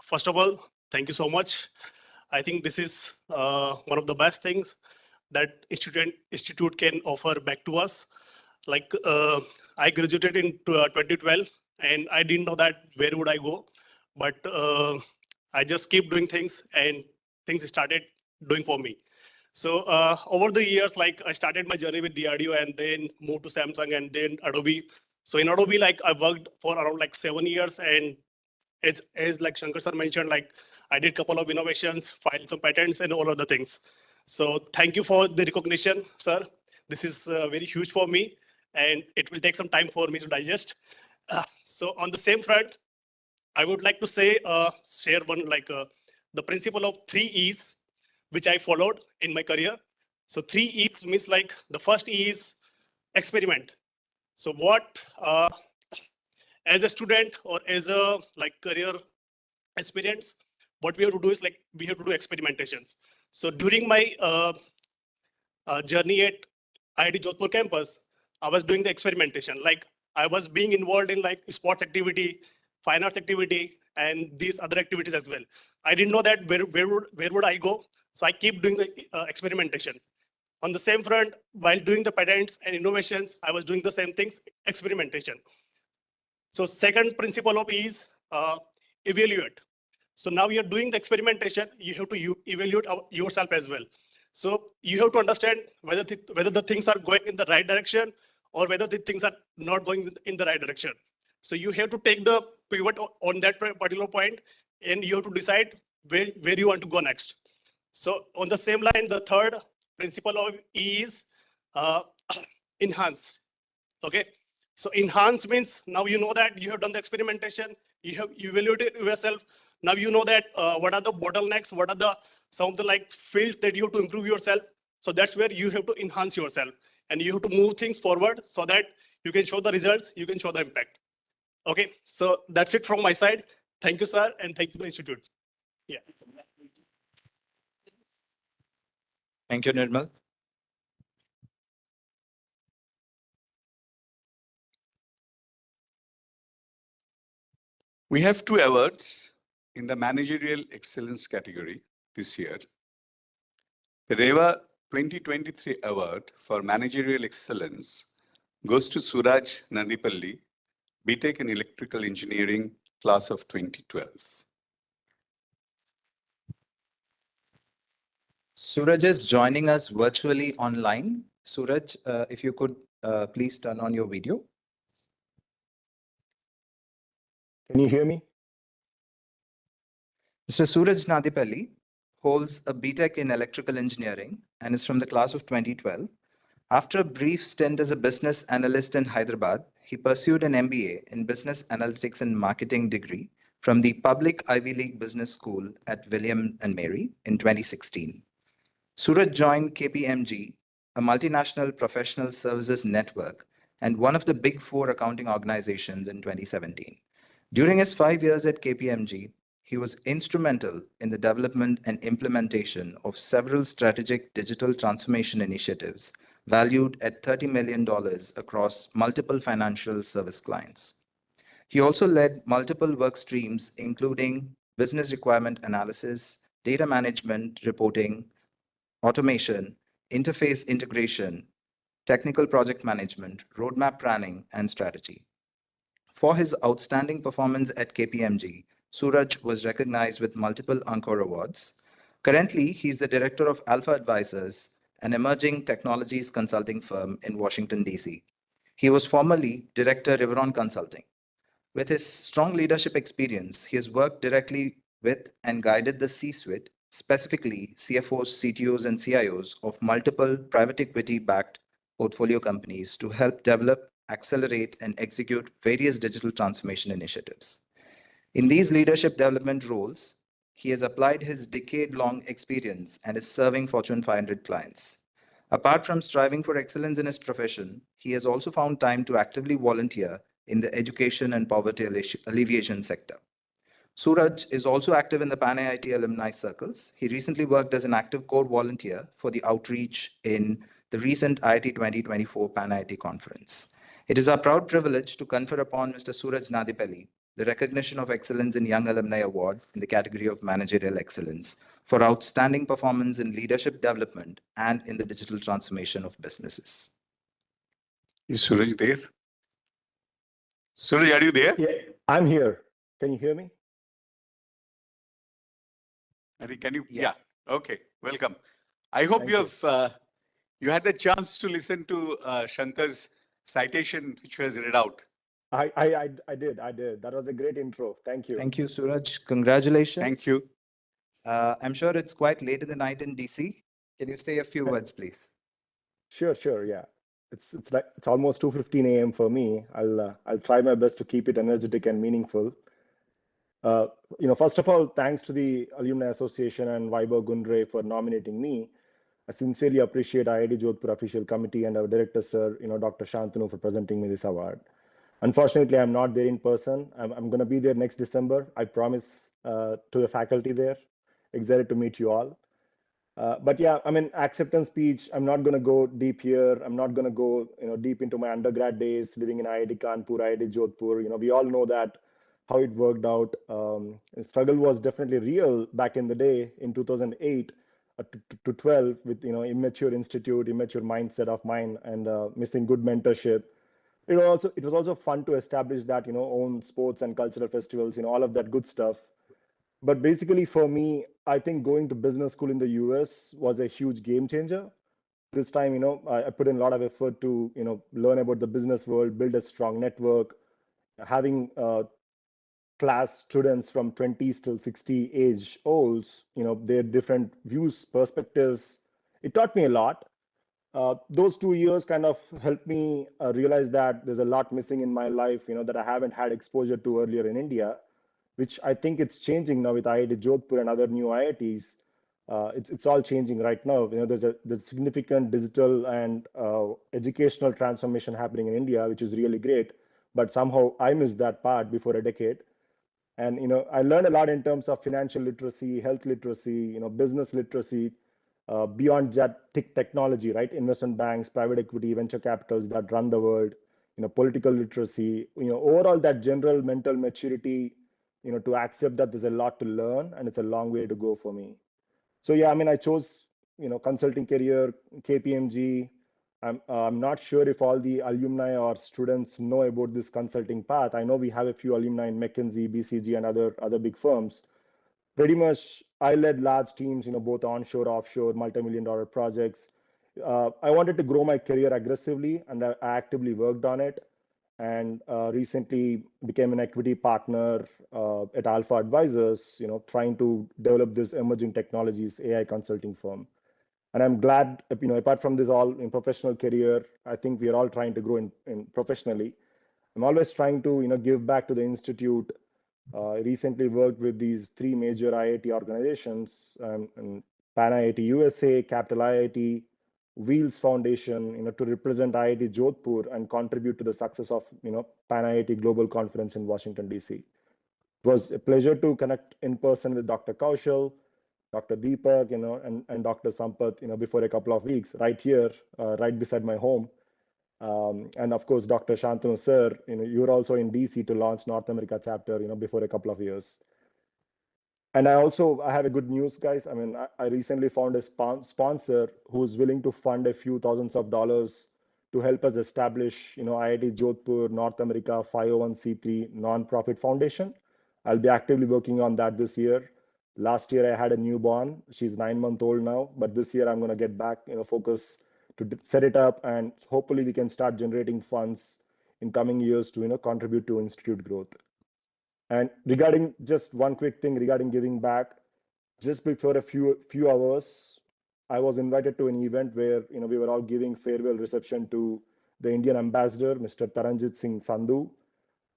First of all, thank you so much. I think this is one of the best things that institute can offer back to us. Like I graduated in 2012, and I didn't know that where would I go, but I just keep doing things, and things started doing for me. So over the years, like I started my journey with DRDO and then moved to Samsung and then Adobe. So in Adobe, like I worked for around like 7 years, and as like Shankar sir mentioned, like I did a couple of innovations, filed some patents and all other things. So thank you for the recognition, sir. This is very huge for me, and it will take some time for me to digest. So on the same front, I would like to say, share one the principle of 3 E's, which I followed in my career. So 3 E's means like the first E is experiment. So what, as a student or as a like career aspirants, what we have to do is like we have to do experimentations. So during my journey at IIT Jodhpur campus, I was doing the experimentation. Like I was being involved in like sports activity, fine arts activity, and these other activities as well. I didn't know that where would I go. So I keep doing the experimentation. On the same front, while doing the patents and innovations, I was doing the same things, experimentation. So second principle of is evaluate. So now you're doing the experimentation, you have to evaluate yourself as well. So you have to understand whether the things are going in the right direction or whether the things are not going in the right direction. So you have to take the pivot on that particular point, and you have to decide where you want to go next. So on the same line, the third principle of E is enhance. Okay. So enhance means now you know that you have done the experimentation, you have evaluated yourself. Now you know that what are the bottlenecks, what are the some of the like fields that you have to improve yourself. So that's where you have to enhance yourself, and you have to move things forward so that you can show the results, you can show the impact. Okay, so that's it from my side. Thank you, sir, and thank you, the institute. Yeah. Thank you, Nirmal. We have 2 awards in the managerial excellence category this year. The REVA 2023 award for managerial excellence goes to Suraj Nandipalli, BTech in Electrical Engineering, class of 2012. Suraj is joining us virtually online. Suraj, if you could please turn on your video. Can you hear me? Mr. Suraj Nadipalli holds a BTech in Electrical Engineering and is from the class of 2012. After a brief stint as a business analyst in Hyderabad, he pursued an MBA in Business Analytics and Marketing degree from the Public Ivy League Business School at William and Mary in 2016. Suraj joined KPMG, a multinational professional services network and one of the big four accounting organizations in 2017. During his 5 years at KPMG, he was instrumental in the development and implementation of several strategic digital transformation initiatives valued at $30 million across multiple financial service clients. He also led multiple work streams, including business requirement analysis, data management, reporting, automation, interface integration, technical project management, roadmap planning, and strategy. For his outstanding performance at KPMG, Suraj was recognized with multiple Encore Awards. Currently, he is the director of Alpha Advisors, an emerging technologies consulting firm in Washington, D.C. He was formerly director Riveron Consulting. With his strong leadership experience, he has worked directly with and guided the C-suite, specifically CFOs, CTOs, and CIOs of multiple private equity-backed portfolio companies to help develop, accelerate, and execute various digital transformation initiatives. In these leadership development roles, he has applied his decade-long experience and is serving Fortune 500 clients. Apart from striving for excellence in his profession, he has also found time to actively volunteer in the education and poverty alleviation sector. Suraj is also active in the Pan IIT alumni circles. He recently worked as an active core volunteer for the outreach in the recent IIT 2024 Pan IIT conference. It is our proud privilege to confer upon Mr. Suraj Nadipalli the Recognition of Excellence in Young Alumni Award in the category of Managerial Excellence for outstanding performance in leadership development and in the digital transformation of businesses. Is Suraj there? Suraj, are you there? Yeah, I'm here. Can you hear me? I think, can you? Yeah. Yeah. Okay. Welcome. I hope Thank you you. have, you had the chance to listen to Shankar's citation, which was read out. I did. That was a great intro. Thank you. Thank you, Suraj. Congratulations. Thank you. I'm sure it's quite late in the night in DC. Can you say a few words, please? Sure. Yeah. It's almost 2:15 a.m. for me. I'll try my best to keep it energetic and meaningful. First of all, thanks to the Alumni Association and Vaibhav Gundre for nominating me. I sincerely appreciate IIT Jodhpur official committee and our director, sir, Dr. Shantanu, for presenting me this award. Unfortunately, I'm not there in person. I'm going to be there next December. I promise to the faculty there. Excited to meet you all. But yeah, I mean, acceptance speech, I'm not going to go deep here. I'm not going to go deep into my undergrad days living in IIT Kanpur, IIT Jodhpur. We all know that how it worked out. The struggle was definitely real back in the day in 2008 to 12 with immature institute, immature mindset of mine, and missing good mentorship. It was also fun to establish that own sports and cultural festivals, all of that good stuff. But basically for me, I think going to business school in the US was a huge game changer. This time, I put in a lot of effort to learn about the business world, build a strong network, having class students from 20s till 60 age olds, their different views, perspectives. It taught me a lot. Those 2 years kind of helped me realize that there's a lot missing in my life, that I haven't had exposure to earlier in India, which I think it's changing now with IIT Jodhpur and other new IITs. It's all changing right now. There's significant digital and educational transformation happening in India, which is really great. But somehow I missed that part before a decade. And I learned a lot in terms of financial literacy, health literacy, business literacy, beyond that technology, right? Investment banks, private equity, venture capitals that run the world, political literacy, overall that general mental maturity, to accept that there's a lot to learn and it's a long way to go for me. So yeah, I mean, I chose, consulting career, KPMG. I'm not sure if all the alumni or students know about this consulting path. I know we have a few alumni in McKinsey, BCG, and other big firms. Pretty much, I led large teams, both onshore, offshore, multi-million-dollar projects. I wanted to grow my career aggressively, and I actively worked on it. And recently became an equity partner at Alpha Advisors, trying to develop this emerging technologies AI consulting firm. And I'm glad, apart from this all in professional career, I think we are all trying to grow in professionally. I'm always trying to, give back to the institute. I recently worked with these three major IIT organizations, and Pan IIT USA, Capital IIT, Wheels Foundation, to represent IIT Jodhpur and contribute to the success of, Pan IIT Global Conference in Washington, DC. It was a pleasure to connect in person with Dr. Kaushal, Dr. Deepak, and Dr. Sampath, before a couple of weeks, right here, right beside my home. And of course, Dr. Shantanu, sir, you were also in DC to launch North America chapter, before a couple of years. And I have a good news, guys. I mean, I recently found a sponsor who's willing to fund a few thousands of dollars to help us establish, IIT Jodhpur, North America 501c3 nonprofit foundation. I'll be actively working on that this year. Last year, I had a newborn. She's 9 months old now, but this year I'm going to get back, focus to set it up, and hopefully we can start generating funds in coming years to, contribute to institute growth. And regarding just one quick thing regarding giving back, just before a few hours, I was invited to an event where we were all giving farewell reception to the Indian ambassador, Mr. Taranjit Singh Sandhu,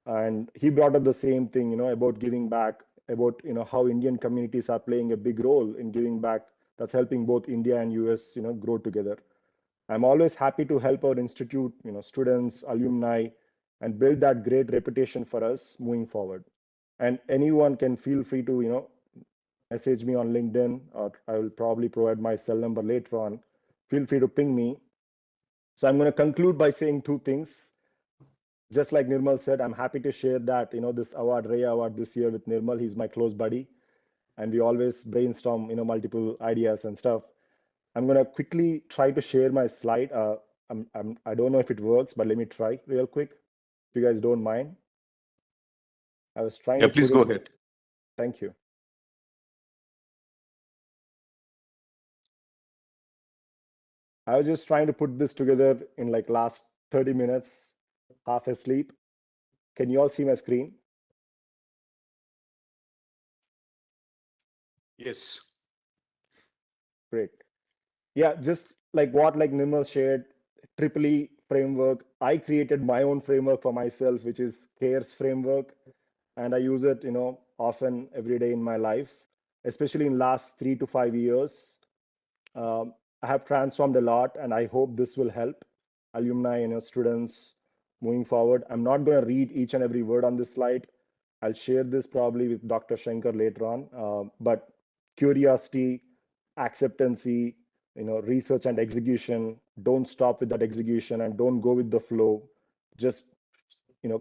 and he brought up the same thing, about giving back, about how Indian communities are playing a big role in giving back. That's helping both India and US, grow together. I'm always happy to help our institute, students, alumni, and build that great reputation for us moving forward. And anyone can feel free to, message me on LinkedIn, or I will probably provide my cell number later on. Feel free to ping me. So I'm going to conclude by saying two things. Just like Nirmal said, I'm happy to share that, this award, Ray Award this year with Nirmal. He's my close buddy, and we always brainstorm, multiple ideas and stuff. I'm going to quickly try to share my slide. I don't know if it works, but let me try real quick, if you guys don't mind. I was trying Yeah, to please put go it. ahead. Thank you. I was just trying to put this together in like last 30 minutes, half asleep. Can you all see my screen? Yes. Great. Yeah, just like what like Nirmal shared, Triple E framework. I created my own framework for myself, which is CARES framework, and I use it, often every day in my life, especially in last 3 to 5 years. I have transformed a lot, and I hope this will help alumni, students moving forward. I'm not going to read each and every word on this slide. I'll share this probably with Dr. Shankar later on. But curiosity, acceptancy, research and execution. Don't stop with that execution and don't go with the flow. Just,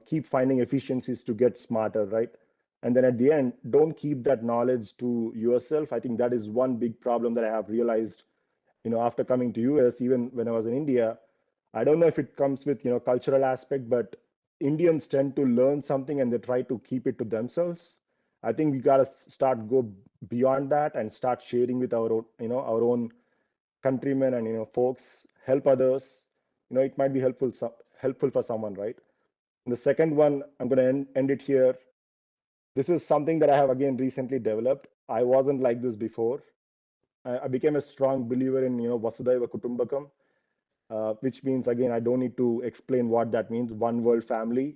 keep finding efficiencies to get smarter, right? And then at the end, don't keep that knowledge to yourself. I think that is one big problem that I have realized, after coming to US, even when I was in India. I don't know if it comes with, cultural aspect, but Indians tend to learn something and they try to keep it to themselves. I think we got to start go beyond that and start sharing with our own, our own countrymen and, folks, help others. It might be helpful for someone, right? And the second one, I'm going to end it here. This is something that I have again recently developed. I wasn't like this before. I became a strong believer in, Vasudhaiva Kutumbakam, which means, again, I don't need to explain what that means, one world family.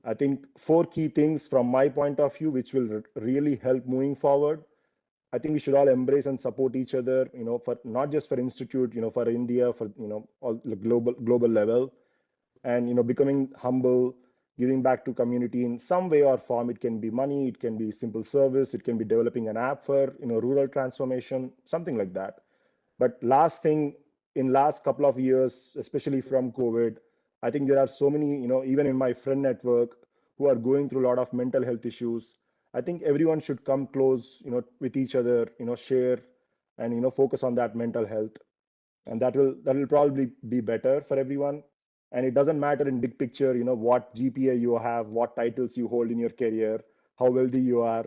I think 4 key things from my point of view, which will really help moving forward. I think we should all embrace and support each other, for not just for institute, for India, for, all the global level, and, becoming humble, giving back to community in some way or form. It can be money, it can be simple service, it can be developing an app for, rural transformation, something like that. But last thing, in last couple of years, especially from COVID, I think there are so many, even in my friend network, who are going through a lot of mental health issues. I think everyone should come close, with each other, share, and, focus on that mental health. And that will probably be better for everyone. And it doesn't matter in big picture, what GPA you have, what titles you hold in your career, how wealthy you are.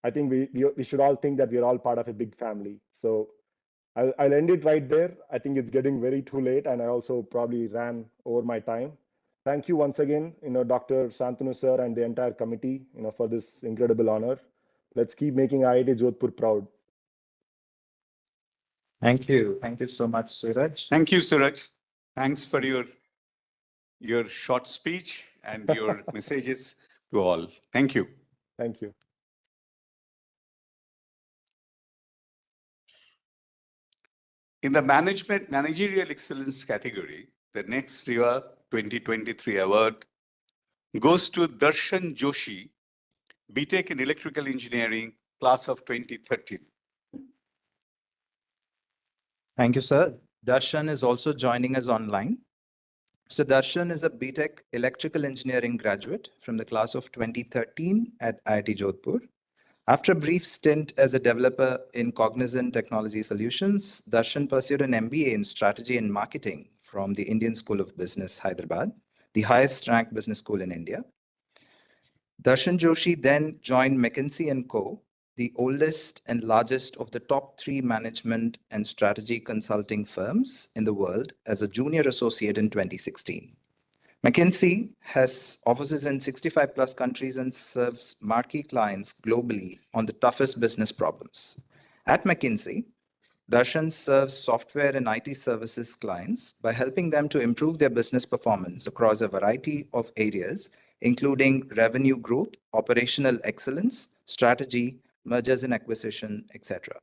I think we should all think that we're all part of a big family. So I'll end it right there. I think it's getting very too late, and I also probably ran over my time. Thank you once again, Dr. Shantanu sir and the entire committee, for this incredible honor. Let's keep making IIT Jodhpur proud. Thank you. Thank you so much, Suraj. Thank you, Suraj. Thanks for your short speech and your messages to all. Thank you. Thank you. In the managerial excellence category, the next RIVA 2023 award goes to Darshan Joshi, BTech in Electrical Engineering, class of 2013. Thank you, sir. Darshan is also joining us online. Mr. Darshan is a BTech Electrical Engineering graduate from the class of 2013 at IIT Jodhpur. After a brief stint as a developer in Cognizant Technology Solutions, Darshan pursued an MBA in Strategy and Marketing from the Indian School of Business, Hyderabad, the highest ranked business school in India. Darshan Joshi then joined McKinsey & Co., the oldest and largest of the top 3 management and strategy consulting firms in the world, as a junior associate in 2016. McKinsey has offices in 65 plus countries and serves marquee clients globally on the toughest business problems. At McKinsey, Darshan serves software and IT services clients by helping them to improve their business performance across a variety of areas, including revenue growth, operational excellence, strategy, mergers and acquisition, etc.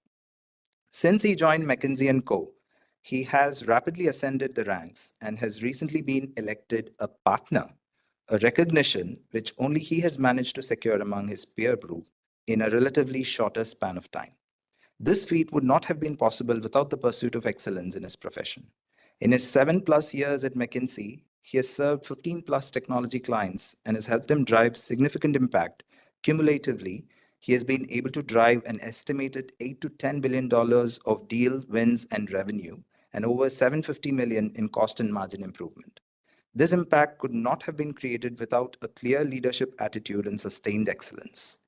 Since he joined McKinsey & Co., he has rapidly ascended the ranks and has recently been elected a partner a recognition which only he has managed to secure among his peer group in a relatively shorter span of time. This feat would not have been possible without the pursuit of excellence in his profession. In his 7+ years at McKinsey, he has served 15+ technology clients and has helped them drive significant impact. Cumulatively, he has been able to drive an estimated $8 to $10 billion of deal wins and revenue, and over $750 million in cost and margin improvement. This impact could not have been created without a clear leadership attitude and sustained excellence.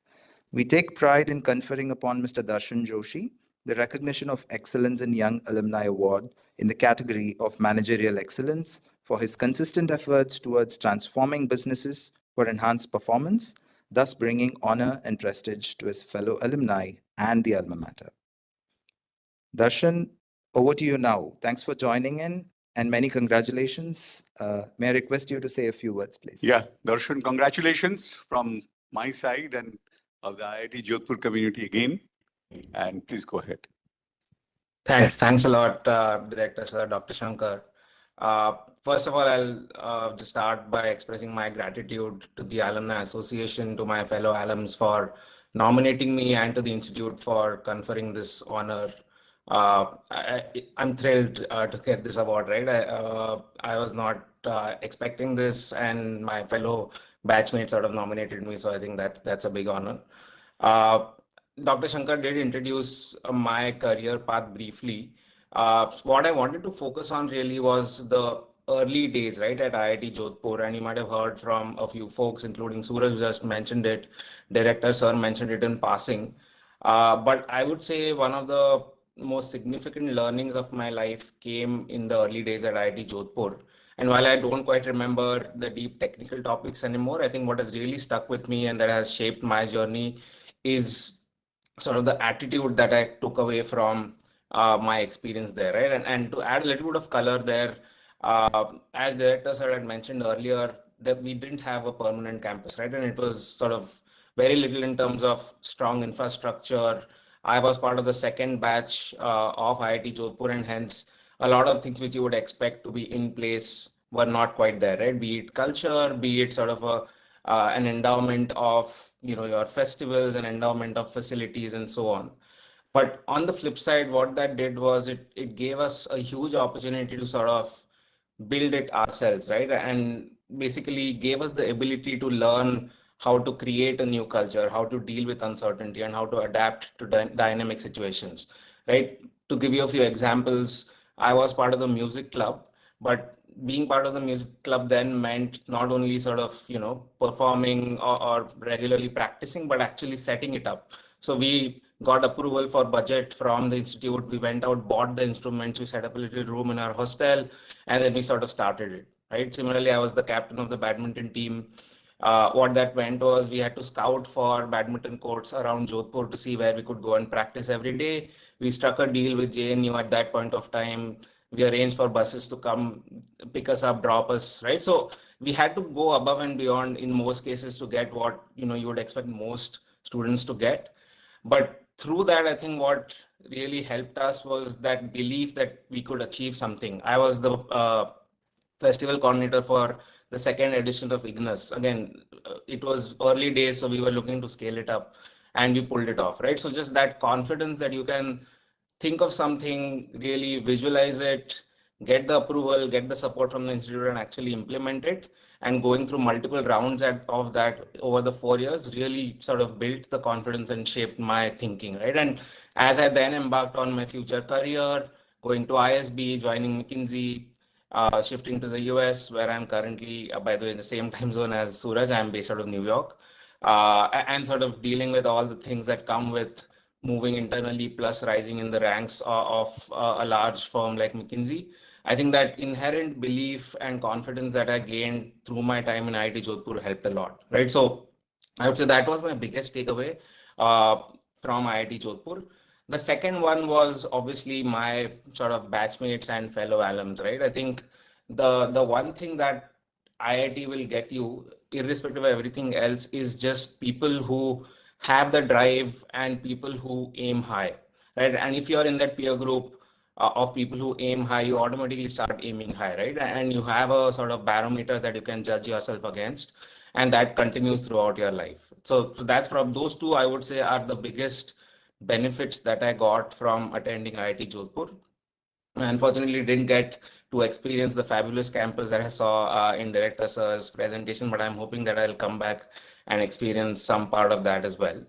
We take pride in conferring upon Mr. Darshan Joshi the Recognition of Excellence in Young Alumni Award in the category of Managerial Excellence for his consistent efforts towards transforming businesses for enhanced performance, thus bringing honor and prestige to his fellow alumni and the alma mater. Darshan, over to you now. Thanks for joining in and many congratulations. May I request you to say a few words, please? Yeah, Darshan, congratulations from my side and of the IIT Jodhpur community again. And please go ahead. Thanks a lot, Director Sir, Dr. Shankar. First of all, I'll just start by expressing my gratitude to the Alumni Association, to my fellow alums for nominating me, and to the Institute for conferring this honor. I'm thrilled to get this award, right? I was not expecting this, and my fellow batchmates sort of nominated me, so I think that's a big honor. Dr. Shankar did introduce my career path briefly. What I wanted to focus on really was the early days, right, at IIT Jodhpur, and you might have heard from a few folks, including Suraj just mentioned it, Director Sir mentioned it in passing. But I would say one of the most significant learnings of my life came in the early days at IIT Jodhpur. And while I don't quite remember the deep technical topics anymore, I think what has really stuck with me and that has shaped my journey is sort of the attitude that I took away from my experience there, right? And to add a little bit of color there, as Director Sir had mentioned earlier, that we didn't have a permanent campus, right? And it was sort of very little in terms of strong infrastructure. I was part of the second batch of IIT Jodhpur, and hence a lot of things which you would expect to be in place were not quite there, right? Be it culture, be it sort of an endowment of your festivals, an endowment of facilities, and so on. But on the flip side, what that did was it gave us a huge opportunity to sort of build it ourselves, right? And basically gave us the ability to learn how to create a new culture, how to deal with uncertainty, and how to adapt to dynamic situations, right? To give you a few examples, I was part of the music club, but being part of the music club then meant not only sort of, performing or regularly practicing, but actually setting it up. So we got approval for budget from the institute. We went out, bought the instruments, we set up a little room in our hostel, and then we sort of started it, right? Similarly, I was the captain of the badminton team. What that meant was we had to scout for badminton courts around Jodhpur to see where we could go and practice every day. We struck a deal with JNU at that point of time. We arranged for buses to come pick us up, drop us, right? So we had to go above and beyond in most cases to get what you would expect most students to get. But through that, I think what really helped us was that belief that we could achieve something. I was the festival coordinator for the second edition of Ignis. Again, it was early days, so we were looking to scale it up, and we pulled it off, right? So just that confidence that you can think of something, really visualize it, get the approval, get the support from the institute, and actually implement it. And going through multiple rounds of that over the 4 years really sort of built the confidence and shaped my thinking, right? And as I then embarked on my future career, going to ISB, joining McKinsey, shifting to the US, where I'm currently, by the way, in the same time zone as Suraj. I'm based out of New York, and sort of dealing with all the things that come with moving internally plus rising in the ranks of a large firm like McKinsey. I think that inherent belief and confidence that I gained through my time in IIT Jodhpur helped a lot, right? So I would say that was my biggest takeaway from IIT Jodhpur. The second one was obviously my sort of batchmates and fellow alums, right? I think the one thing that IIT will get you, irrespective of everything else, is just people who have the drive and people who aim high, right? And if you're in that peer group, of people who aim high, you automatically start aiming high, right? And you have a sort of barometer that you can judge yourself against, and that continues throughout your life. So that's probably those two, I would say, are the biggest benefits that I got from attending IIT Jodhpur. I unfortunately didn't get to experience the fabulous campus that I saw in Director Sir's presentation, but I'm hoping that I'll come back and experience some part of that as well.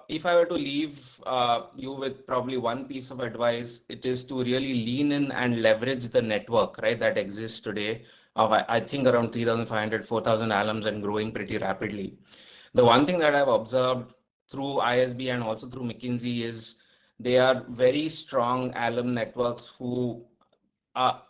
If I were to leave you with probably one piece of advice, it is to really lean in and leverage the network, right, that exists today of, I think, around 3,500, 4,000 alums and growing pretty rapidly. The one thing that I've observed through ISB and also through McKinsey is they are very strong alum networks who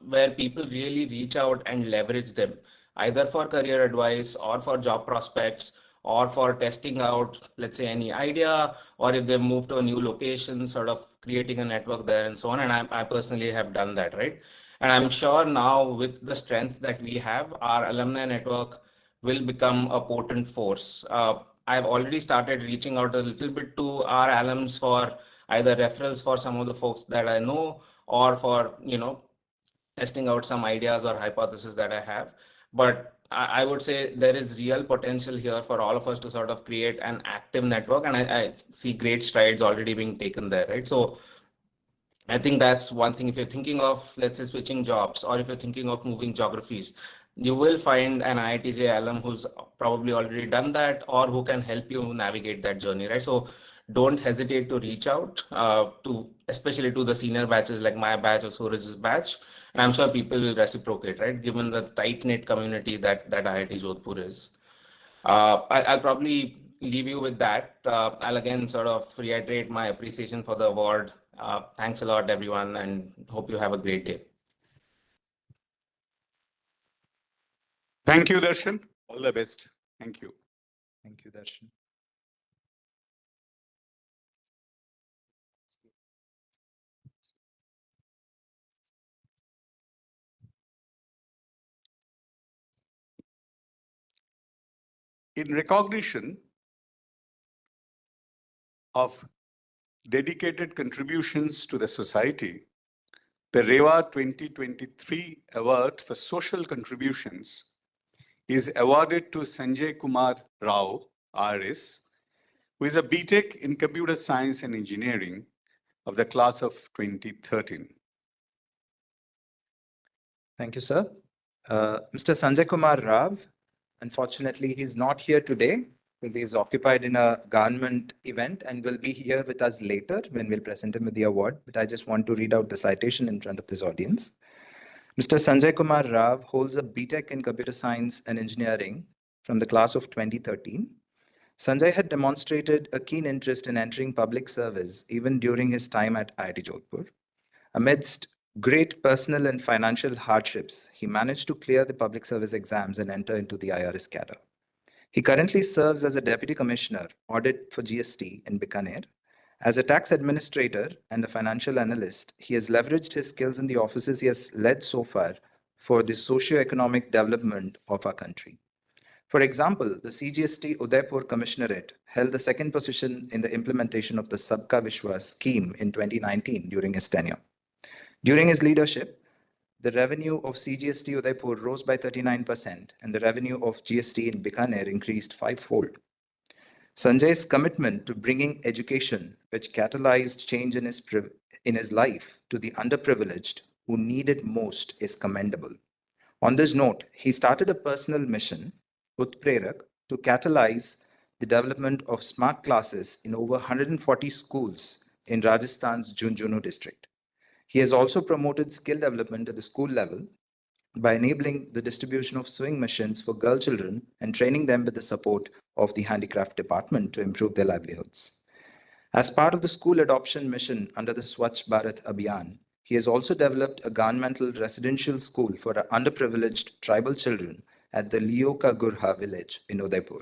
where people really reach out and leverage them, either for career advice or for job prospects or for testing out, let's say, any idea, or if they've moved to a new location, sort of creating a network there and so on. And I personally have done that, right? And I'm sure now with the strength that we have, our alumni network will become a potent force. I've already started reaching out a little bit to our alums for either referrals for some of the folks that I know or for, testing out some ideas or hypotheses that I have. But I would say there is real potential here for all of us to sort of create an active network. And I see great strides already being taken there, right? So I think that's one thing. If you're thinking of, let's say, switching jobs, or if you're thinking of moving geographies, you will find an IITJ alum who's probably already done that or who can help you navigate that journey, right? So don't hesitate to reach out especially to the senior batches like my batch or Suraj's batch. And I'm sure people will reciprocate, right? Given the tight-knit community that IIT Jodhpur is. I'll probably leave you with that. I'll again sort of reiterate my appreciation for the award. Thanks a lot, everyone, and hope you have a great day. Thank you, Darshan. All the best. Thank you. Thank you, Darshan. In recognition of dedicated contributions to the society, the REWA 2023 Award for Social Contributions is awarded to Sanjay Kumar Rao, RS, who is a BTech in Computer Science and Engineering of the class of 2013. Thank you, sir. Mr. Sanjay Kumar Rao, unfortunately, he's not here today because he's occupied in a government event and will be here with us later when we'll present him with the award. But I just want to read out the citation in front of this audience. Mr. Sanjay Kumar Rao holds a BTech in Computer Science and Engineering from the class of 2013. Sanjay had demonstrated a keen interest in entering public service even during his time at IIT Jodhpur. Amidst great personal and financial hardships, he managed to clear the public service exams and enter into the IRS cadre. He currently serves as a Deputy Commissioner, Audit for GST in Bikaner. As a tax administrator and a financial analyst, he has leveraged his skills in the offices he has led so far for the socio-economic development of our country. For example, the CGST Udaipur Commissionerate held the second position in the implementation of the Sabka Vishwas scheme in 2019 during his tenure. During his leadership, the revenue of CGST Udaipur rose by 39% and the revenue of GST in Bikaner increased fivefold. Sanjay's commitment to bringing education, which catalyzed change in his life, to the underprivileged who need it most is commendable. On this note, he started a personal mission, Utprerak, to catalyze the development of smart classes in over 140 schools in Rajasthan's Junjunu district. He has also promoted skill development at the school level by enabling the distribution of sewing machines for girl children and training them with the support of the handicraft department to improve their livelihoods. As part of the school adoption mission under the Swachh Bharat Abhiyan, he has also developed a governmental residential school for underprivileged tribal children at the Lioka Gurha village in Udaipur.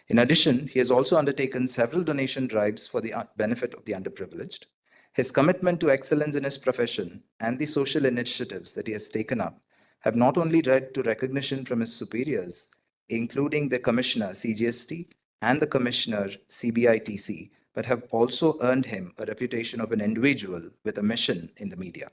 In addition, he has also undertaken several donation drives for the benefit of the underprivileged. His commitment to excellence in his profession and the social initiatives that he has taken up have not only led to recognition from his superiors, including the Commissioner CGST and the Commissioner CBITC, but have also earned him a reputation of an individual with a mission in the media.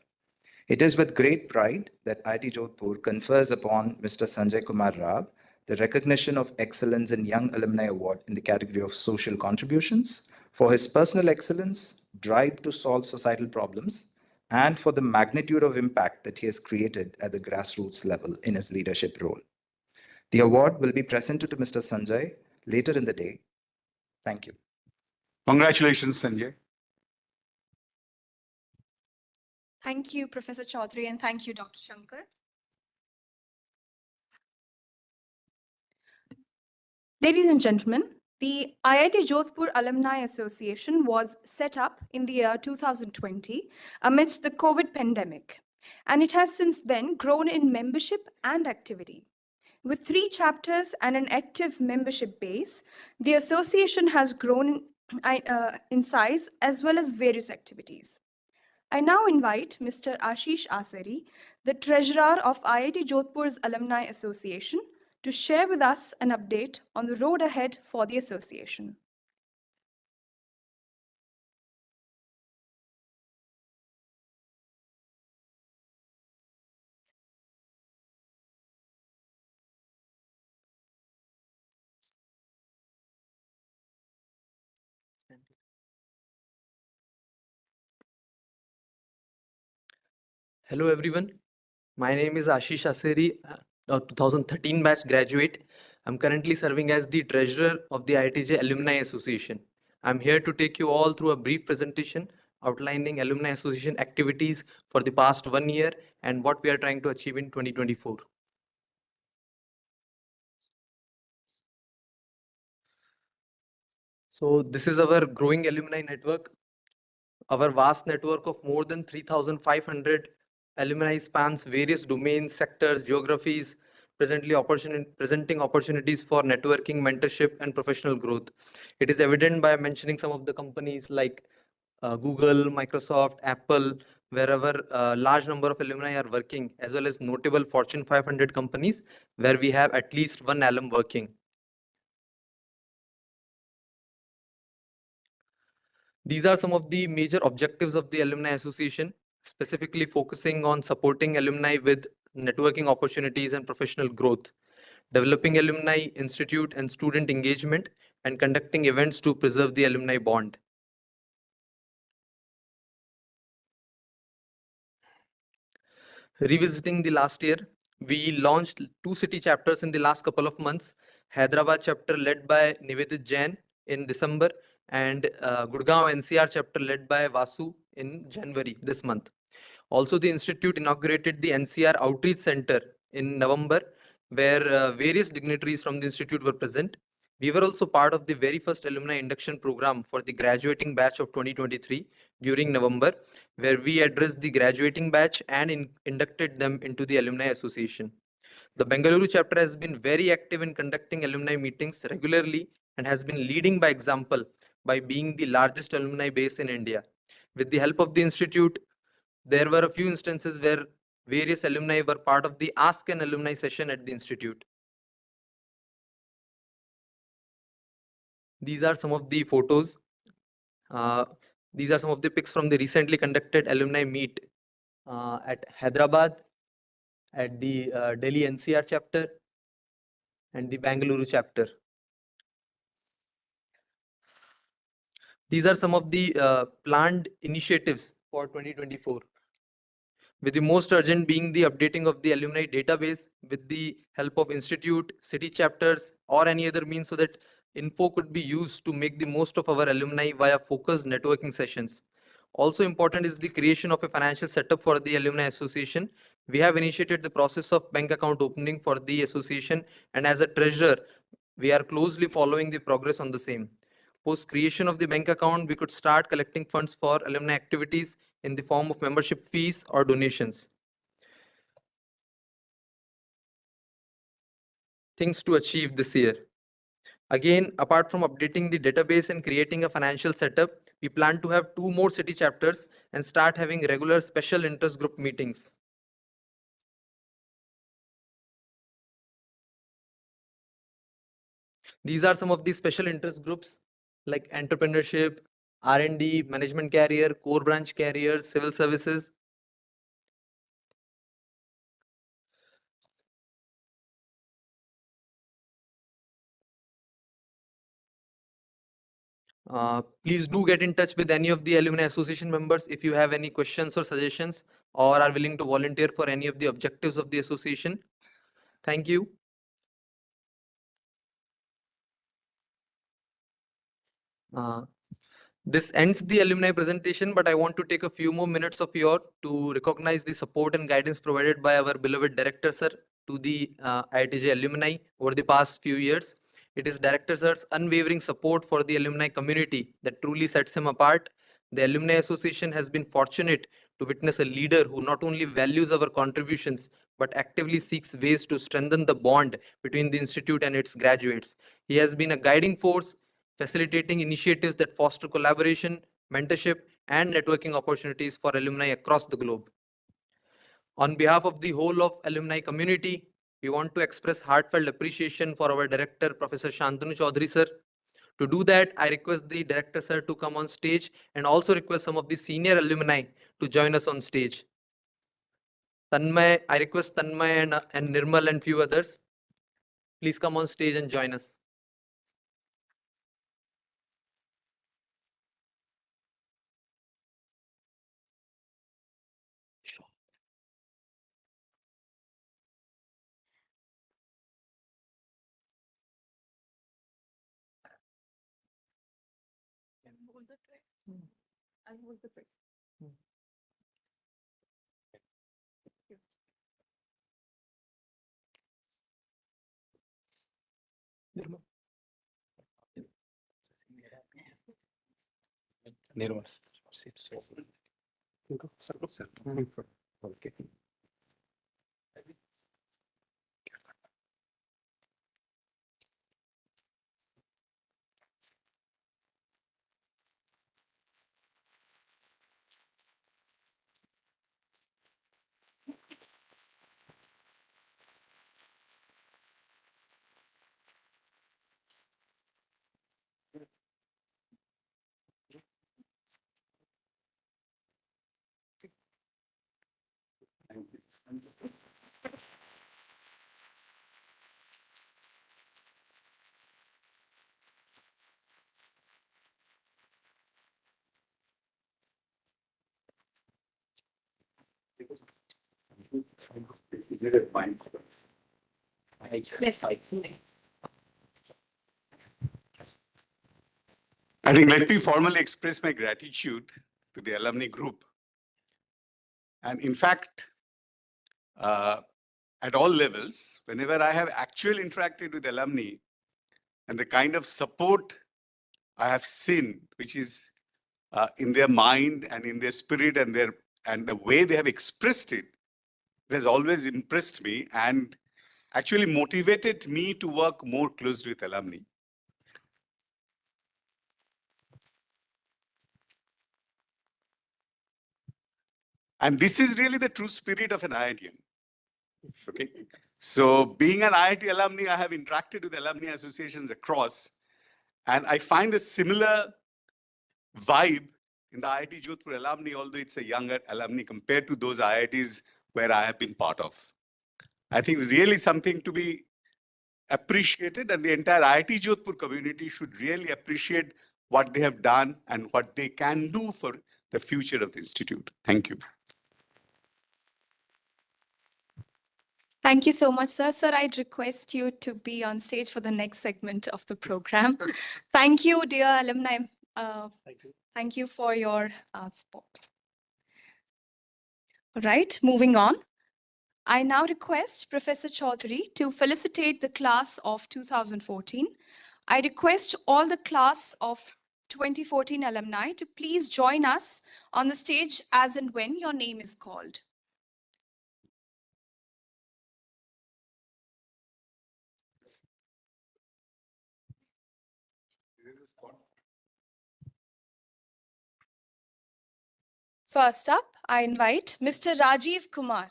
It is with great pride that IIT Jodhpur confers upon Mr. Sanjay Kumar Rao the recognition of Excellence in Young Alumni Award in the category of Social Contributions for his personal excellence, drive to solve societal problems, and for the magnitude of impact that he has created at the grassroots level in his leadership role. The award will be presented to Mr. Sanjay later in the day. Thank you. Congratulations, Sanjay. Thank you, Professor Chaudhary, and thank you, Dr. Shankar. Ladies and gentlemen, the IIT Jodhpur Alumni Association was set up in the year 2020 amidst the COVID pandemic, and it has since then grown in membership and activity. With 3 chapters and an active membership base, the association has grown in size as well as various activities. I now invite Mr. Ashish Asari, the treasurer of IIT Jodhpur's Alumni Association, to share with us an update on the road ahead for the association. Hello everyone, my name is Ashish Aseri, a 2013 batch graduate. I'm currently serving as the treasurer of the IITJ Alumni Association. I'm here to take you all through a brief presentation outlining Alumni Association activities for the past 1 year and what we are trying to achieve in 2024. So this is our growing alumni network. Our vast network of more than 3,500 alumni spans various domains, sectors, geographies, presenting opportunities for networking, mentorship, and professional growth. It is evident by mentioning some of the companies like Google, Microsoft, Apple, wherever a large number of alumni are working, as well as notable Fortune 500 companies where we have at least one alum working. These are some of the major objectives of the Alumni Association, specifically focusing on supporting alumni with networking opportunities and professional growth, developing alumni institute and student engagement, and conducting events to preserve the alumni bond. Revisiting the last year, we launched 2 city chapters in the last couple of months. Hyderabad chapter led by Nivedit Jain in December, and Gurgaon NCR chapter led by Vasu in January this month. Also, the institute inaugurated the NCR Outreach Center in November, where various dignitaries from the institute were present. We were also part of the very first alumni induction program for the graduating batch of 2023 during November, where we addressed the graduating batch and inducted them into the Alumni Association. The Bengaluru chapter has been very active in conducting alumni meetings regularly and has been leading by example by being the largest alumni base in India. With the help of the institute, there were a few instances where various alumni were part of the Ask an Alumni session at the institute. These are some of the photos. These are some of the pics from the recently conducted alumni meet at Hyderabad, at the Delhi NCR chapter, and the Bengaluru chapter. These are some of the planned initiatives for 2024. With the most urgent being the updating of the alumni database with the help of institute, city chapters, or any other means so that info could be used to make the most of our alumni via focused networking sessions. Also important is the creation of a financial setup for the Alumni Association. We have initiated the process of bank account opening for the association, and as a treasurer, we are closely following the progress on the same. Post creation of the bank account, we could start collecting funds for alumni activities in the form of membership fees or donations. Things to achieve this year. Again, apart from updating the database and creating a financial setup, we plan to have 2 more city chapters and start having regular special interest group meetings. These are some of the special interest groups like entrepreneurship, R&D, management career, core branch career, civil services. Please do get in touch with any of the alumni association members if you have any questions or suggestions or are willing to volunteer for any of the objectives of the association. Thank you. This ends the alumni presentation, but I want to take a few more minutes of yours to recognize the support and guidance provided by our beloved director, sir, to the IITJ alumni over the past few years. It is Director Sir's unwavering support for the alumni community that truly sets him apart. The Alumni Association has been fortunate to witness a leader who not only values our contributions, but actively seeks ways to strengthen the bond between the institute and its graduates. He has been a guiding force, facilitating initiatives that foster collaboration, mentorship, and networking opportunities for alumni across the globe. On behalf of the whole of alumni community, we want to express heartfelt appreciation for our director, Professor Shantanu Chaudhary, sir. To do that, I request the director, sir, to come on stage and also request some of the senior alumni to join us on stage. Tanmay, I request Tanmay and Nirmal and few others. Please come on stage and join us. Nirmal. Okay. Yes. I think let me formally express my gratitude to the alumni group. And in fact, at all levels, whenever I have actually interacted with alumni and the kind of support I have seen, which is in their mind and in their spirit and the way they have expressed it, it has always impressed me and actually motivated me to work more closely with alumni. And this is really the true spirit of an IITian. Okay. So being an IIT alumni, I have interacted with alumni associations across, and I find a similar vibe in the IIT Jodhpur alumni, although it's a younger alumni compared to those IITs where I have been part of. I think it's really something to be appreciated, and the entire IIT Jodhpur community should really appreciate what they have done and what they can do for the future of the institute. Thank you. Thank you so much, sir. Sir, I'd request you to be on stage for the next segment of the program. Thank you, dear alumni. Thank you. Thank you for your support. All right, moving on. I now request Professor Chaudhary to felicitate the class of 2014. I request all the class of 2014 alumni to please join us on the stage as and when your name is called. First up, I invite Mr. Rajiv Kumar.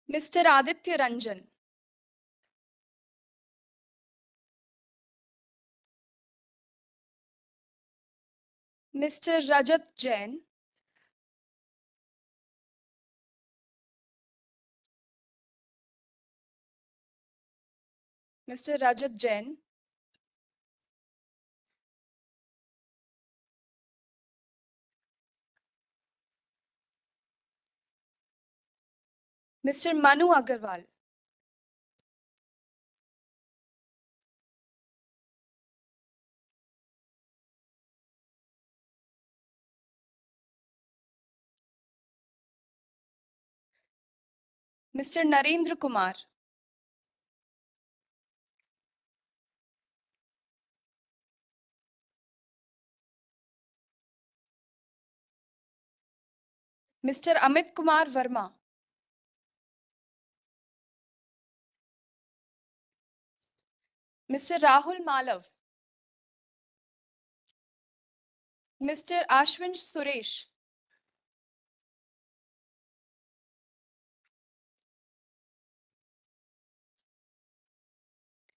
Mr. Aditya Ranjan. Mr. Rajat Jain. Mr. Rajat Jain. Mr. Manu Agarwal. Mr. Narendra Kumar. Mr. Amit Kumar Verma. Mr. Rahul Malav. Mr. Ashwin Suresh.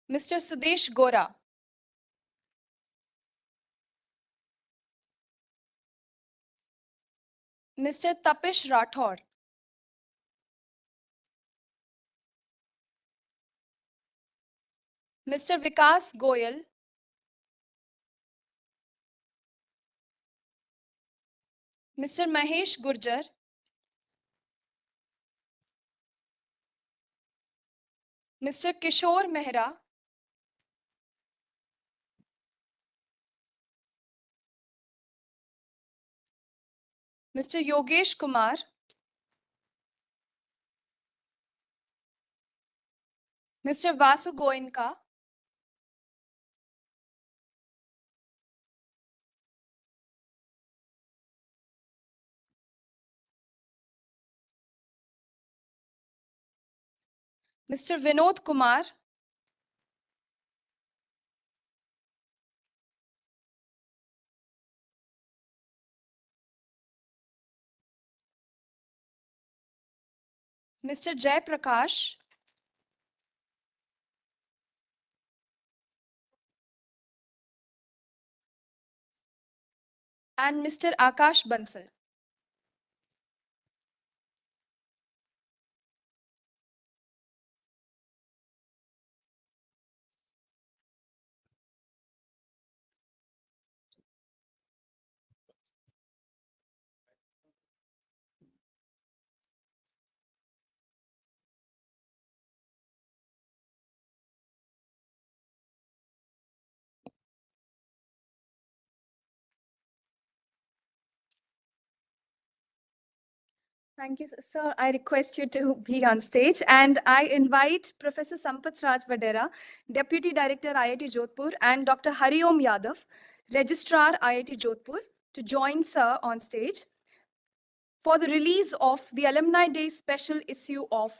Mr. Sudesh Gora. Mr. Tapish Rathor. Mr. Vikas Goyal. Mr. Mahesh Gurjar. Mr. Kishore Mehra. Mr. Yogesh Kumar. Mr. Vasu Goenka. Mr. Vinod Kumar. Mr. Jay Prakash. And Mr. Akash Bansal. Thank you, sir. I request you to be on stage, and I invite Professor Sampath Raj Vadera, Deputy Director IIT Jodhpur, and Dr. Hariom Yadav, Registrar IIT Jodhpur, to join sir on stage for the release of the Alumni Day special issue of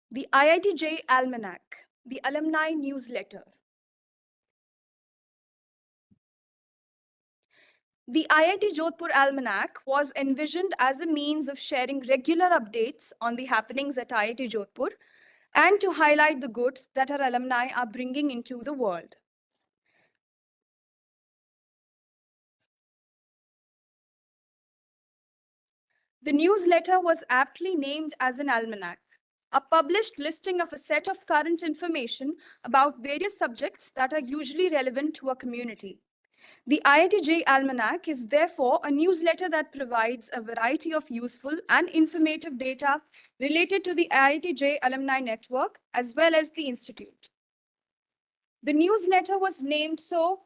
the IITJ Almanac, the alumni newsletter. The IIT Jodhpur Almanac was envisioned as a means of sharing regular updates on the happenings at IIT Jodhpur and to highlight the good that our alumni are bringing into the world. The newsletter was aptly named as an almanac, a published listing of a set of current information about various subjects that are usually relevant to a community. The IITJ Almanac is therefore a newsletter that provides a variety of useful and informative data related to the IITJ Alumni Network as well as the Institute. The newsletter was named so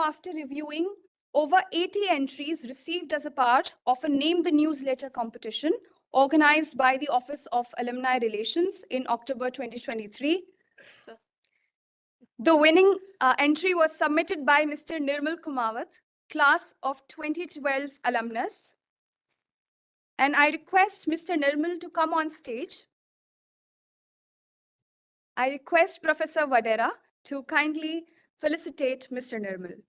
after reviewing over 80 entries received as a part of a Name the Newsletter competition organized by the Office of Alumni Relations in October 2023. The winning entry was submitted by Mr. Nirmal Kumawat, class of 2012 alumnus. And I request Mr. Nirmal to come on stage. I request Professor Vadera to kindly felicitate Mr. Nirmal.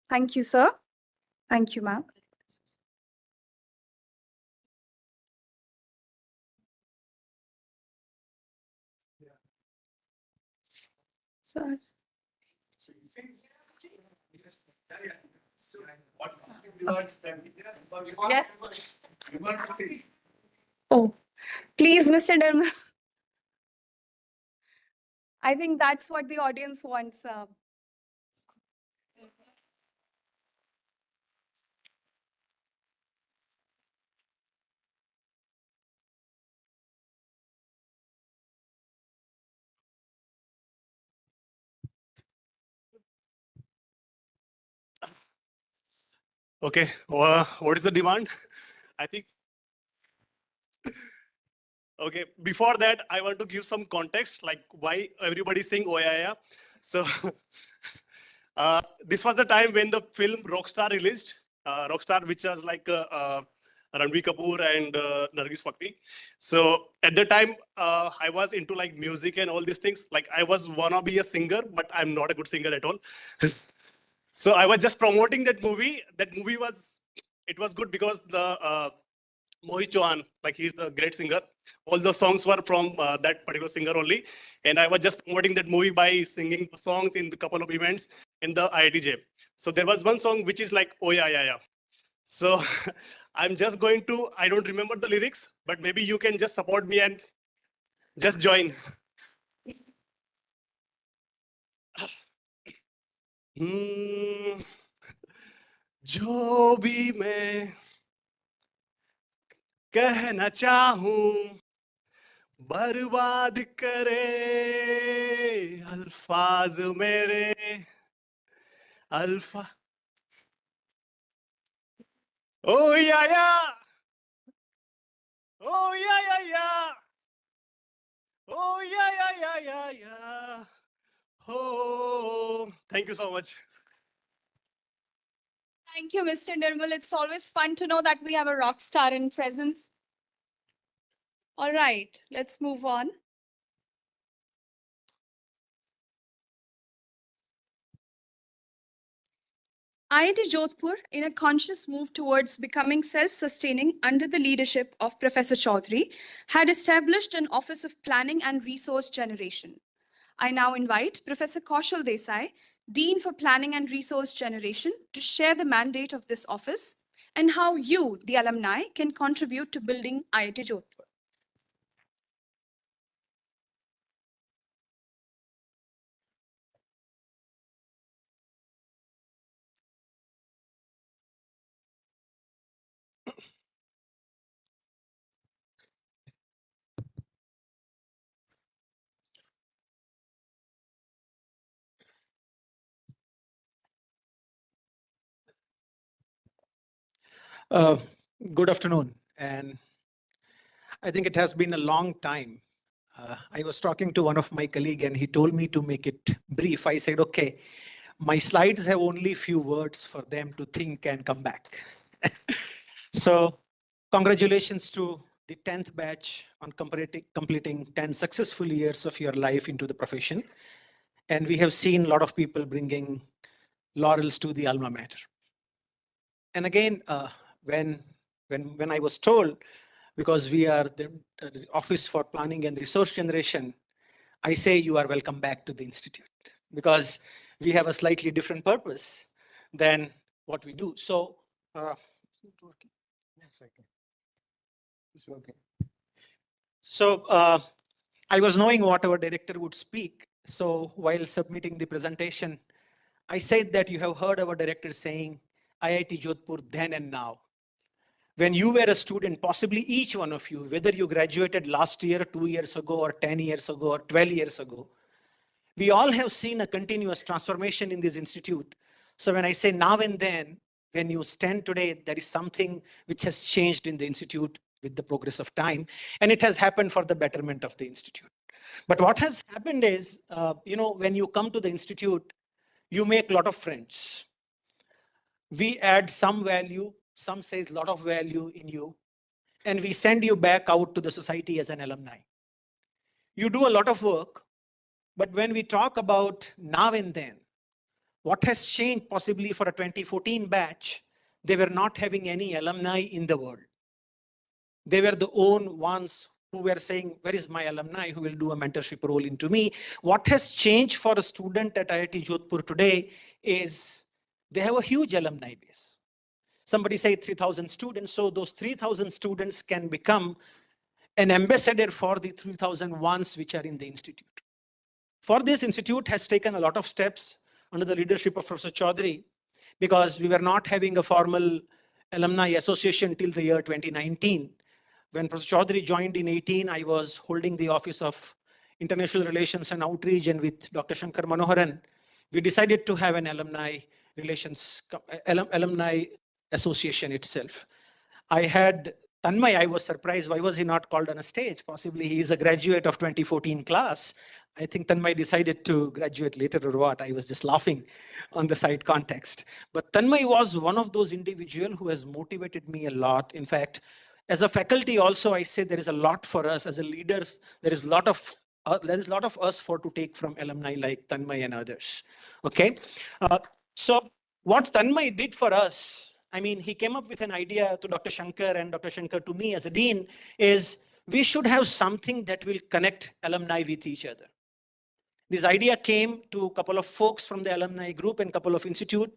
Thank you, sir. Thank you, ma'am. So, yes. Oh, please, Mr. Nirmal. I think that's what the audience wants. Okay, what is the demand? I think. Okay, before that, I want to give some context, like why everybody is saying oh yeah, yeah. So this was the time when the film Rockstar released. Rockstar, which was like Ranbir Kapoor and Nargis Fakri. So at the time, I was into like music and all these things. Like I was wanna be a singer, but I'm not a good singer at all. So I was just promoting that movie. That movie was, it was good because the Mohit Chauhan, like he's the great singer. All the songs were from that particular singer only. And I was just promoting that movie by singing songs in the couple of events in the IITJ. So there was one song which is like, oh yeah, yeah, yeah. So I'm just going to, I don't remember the lyrics, but maybe you can just support me and just join. जो भी मैं कहना चाहूं बर्बाद करे अल्फाज मेरे alpha ओ या ओ या oh yeah oh thank you so much. Thank you, Mr. Nirmal. It's always fun to know that we have a rock star in presence. All right, let's move on. IIT Jodhpur, in a conscious move towards becoming self-sustaining under the leadership of Professor Chaudhary, had established an Office of Planning and Resource Generation. I now invite Professor Kaushal Desai, Dean for Planning and Resource Generation, to share the mandate of this office and how you, the alumni, can contribute to building IIT Jodhpur. Good afternoon. And I think it has been a long time. I was talking to one of my colleagues and he told me to make it brief. I said, okay, my slides have only few words for them to think and come back. So congratulations to the 10th batch on completing 10 successful years of your life into the profession. And we have seen a lot of people bringing laurels to the alma mater. And again, when I was told, because we are the Office for Planning and Resource Generation, I say you are welcome back to the Institute because we have a slightly different purpose than what we do. So, Yes, I can. It's working. So I was knowing what our director would speak. So while submitting the presentation, I said that you have heard our director saying IIT Jodhpur then and now. When you were a student, possibly each one of you, whether you graduated last year, 2 years ago, or 10 years ago, or 12 years ago, we all have seen a continuous transformation in this institute. So when I say now and then, when you stand today, there is something which has changed in the institute with the progress of time, and it has happened for the betterment of the institute. But what has happened is, when you come to the institute, you make a lot of friends. We add some value, some says a lot of value in you. and we send you back out to the society as an alumni. You do a lot of work, but when we talk about now and then, what has changed possibly for a 2014 batch, they were not having any alumni in the world. They were the own ones who were saying, where is my alumni who will do a mentorship role into me? What has changed for a student at IIT Jodhpur today is they have a huge alumni base. Somebody say 3,000 students. So those 3,000 students can become an ambassador for the 3,000 ones which are in the institute. For this, institute has taken a lot of steps under the leadership of Professor Chaudhary, because we were not having a formal alumni association till the year 2019. When Professor Chaudhary joined in 18, I was holding the office of International Relations and Outreach, and with Dr. Shankar Manoharan, we decided to have an alumni relations, alumni association itself. I had Tanmay, I was surprised, why was he not called on a stage? Possibly he is a graduate of 2014 class. I think Tanmay decided to graduate later or what. I was just laughing on the side context. But Tanmay was one of those individuals who has motivated me a lot. In fact, as a faculty also, I say there is a lot for us as a leaders. There is a lot of us for to take from alumni like Tanmay and others. Okay, so what Tanmay did for us, I mean, he came up with an idea to Dr. Shankar and Dr. Shankar to me as a dean, is we should have something that will connect alumni with each other. This idea came to a couple of folks from the alumni group and a couple of institute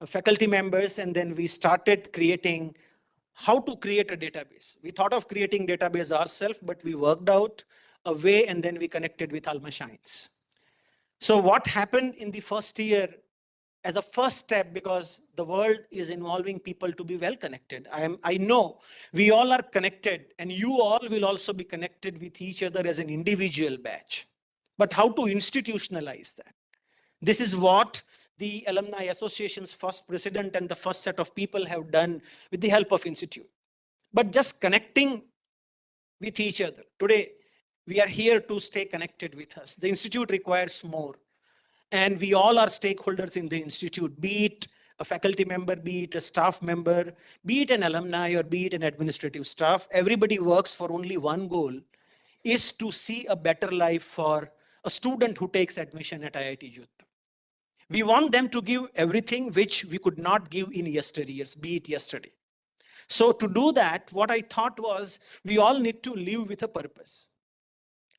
faculty members, and then we started creating how to create a database. We thought of creating database ourselves, but we worked out a way, and then we connected with Alma Shines. So what happened in the first year as a first step, because the world is involving people to be well connected. I know we all are connected, and you all will also be connected with each other as an individual batch. But how to institutionalize that? This is what the Alumni Association's first president and the first set of people have done with the help of Institute. But just connecting with each other. Today, we are here to stay connected with us. The Institute requires more. And we all are stakeholders in the Institute, be it a faculty member, be it a staff member, be it an alumni, or be it an administrative staff. Everybody works for only one goal, is to see a better life for a student who takes admission at IIT Jodhpur. We want them to give everything which we could not give in yesteryears, be it yesterday. So to do that, what I thought was we all need to live with a purpose.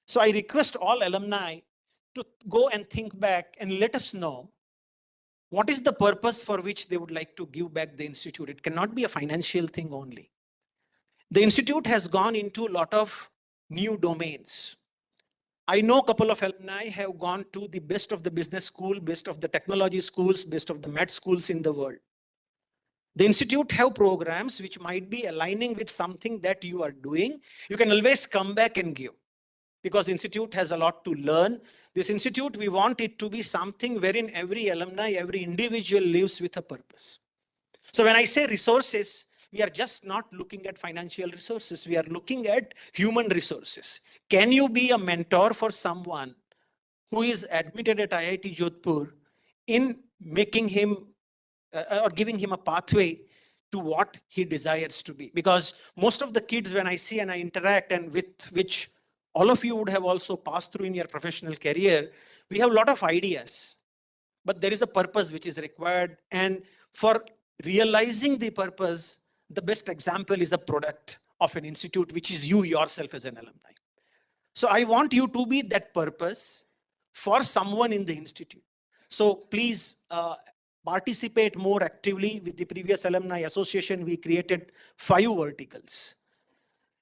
So I request all alumni to go and think back and let us know what is the purpose for which they would like to give back the institute. It cannot be a financial thing only. The institute has gone into a lot of new domains. I know a couple of alumni have gone to the best of the business school, best of the technology schools, best of the med schools in the world. The institute have programs which might be aligning with something that you are doing. You can always come back and give, because institute has a lot to learn. This institute, we want it to be something wherein every alumni, every individual lives with a purpose. So when I say resources, we are just not looking at financial resources. We are looking at human resources. Can you be a mentor for someone who is admitted at IIT Jodhpur in making him or giving him a pathway to what he desires to be? Because most of the kids, when I see and I interact, and with which all of you would have also passed through in your professional career, we have a lot of ideas, but there is a purpose which is required. And for realizing the purpose, the best example is a product of an institute, which is you yourself as an alumni. So I want you to be that purpose for someone in the institute. So please participate more actively. With the previous alumni association, we created 5 verticals,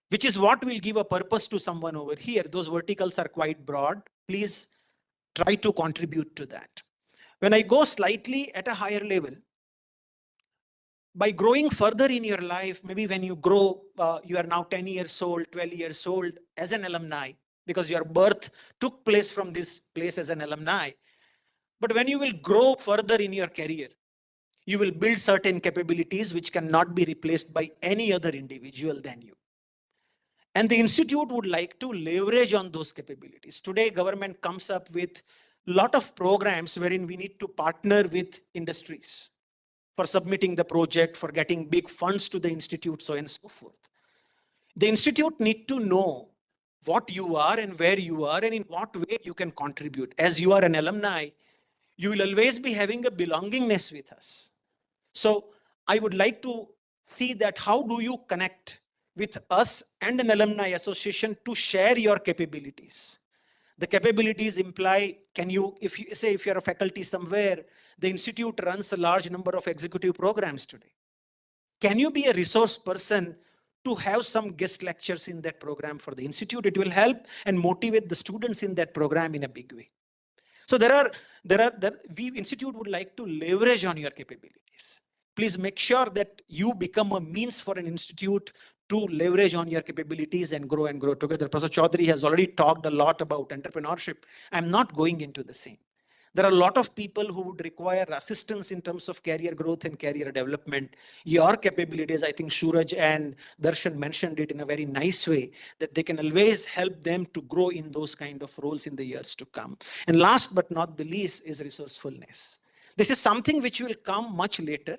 which is what will give a purpose to someone over here. Those verticals are quite broad. Please try to contribute to that. When I go slightly at a higher level, by growing further in your life, maybe when you grow, you are now 10 years old, 12 years old as an alumni, because your birth took place from this place as an alumni. But when you will grow further in your career, you will build certain capabilities which cannot be replaced by any other individual than you. And the institute would like to leverage on those capabilities. Today, government comes up with a lot of programs wherein we need to partner with industries for submitting the project, for getting big funds to the institute, so on and so forth. The institute need to know what you are and where you are and in what way you can contribute. As you are an alumni, you will always be having a belongingness with us. So I would like to see that how do you connect with us and an alumni association to share your capabilities. The capabilities imply, can you, if you say, if you're a faculty somewhere, the institute runs a large number of executive programs today. Can you be a resource person to have some guest lectures in that program for the institute? It will help and motivate the students in that program in a big way. So we institute would like to leverage on your capabilities. Please make sure that you become a means for an institute to leverage on your capabilities and grow together. Professor Chaudhary has already talked a lot about entrepreneurship. I'm not going into the same. There are a lot of people who would require assistance in terms of career growth and career development. Your capabilities, I think Suraj and Darshan mentioned it in a very nice way, that they can always help them to grow in those kind of roles in the years to come. And last but not the least is resourcefulness. This is something which will come much later.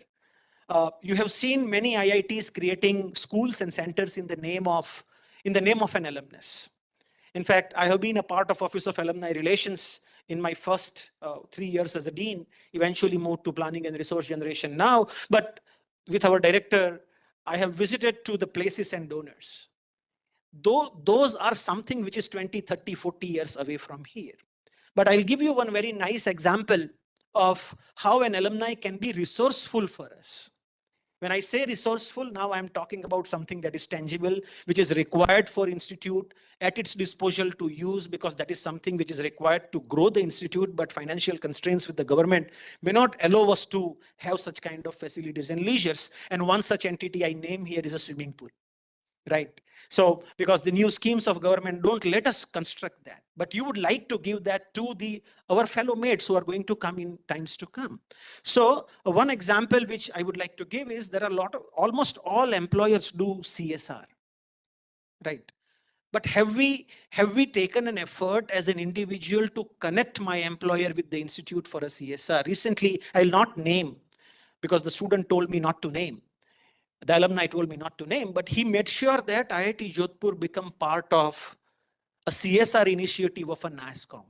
You have seen many IITs creating schools and centers in the name of an alumnus. In fact, I have been a part of Office of Alumni Relations in my first 3 years as a dean, eventually moved to planning and resource generation now. But with our director, I have visited to the places and donors. Though those are something which is 20, 30, 40 years away from here. But I'll give you one very nice example of how an alumni can be resourceful for us. When I say resourceful, now I'm talking about something that is tangible, which is required for institute at its disposal to use, because that is something which is required to grow the institute, but financial constraints with the government may not allow us to have such kind of facilities and leisures. And one such entity I name here is a swimming pool, right? So because the new schemes of government don't let us construct that, but you would like to give that to our fellow mates who are going to come in times to come. So one example which I would like to give is there are almost all employers do CSR, right? But have we taken an effort as an individual to connect my employer with the institute for a CSR? Recently, I'll not name because the student told me not to name. The alumni told me not to name, but he made sure that IIT Jodhpur become part of a CSR initiative of a NASSCOM.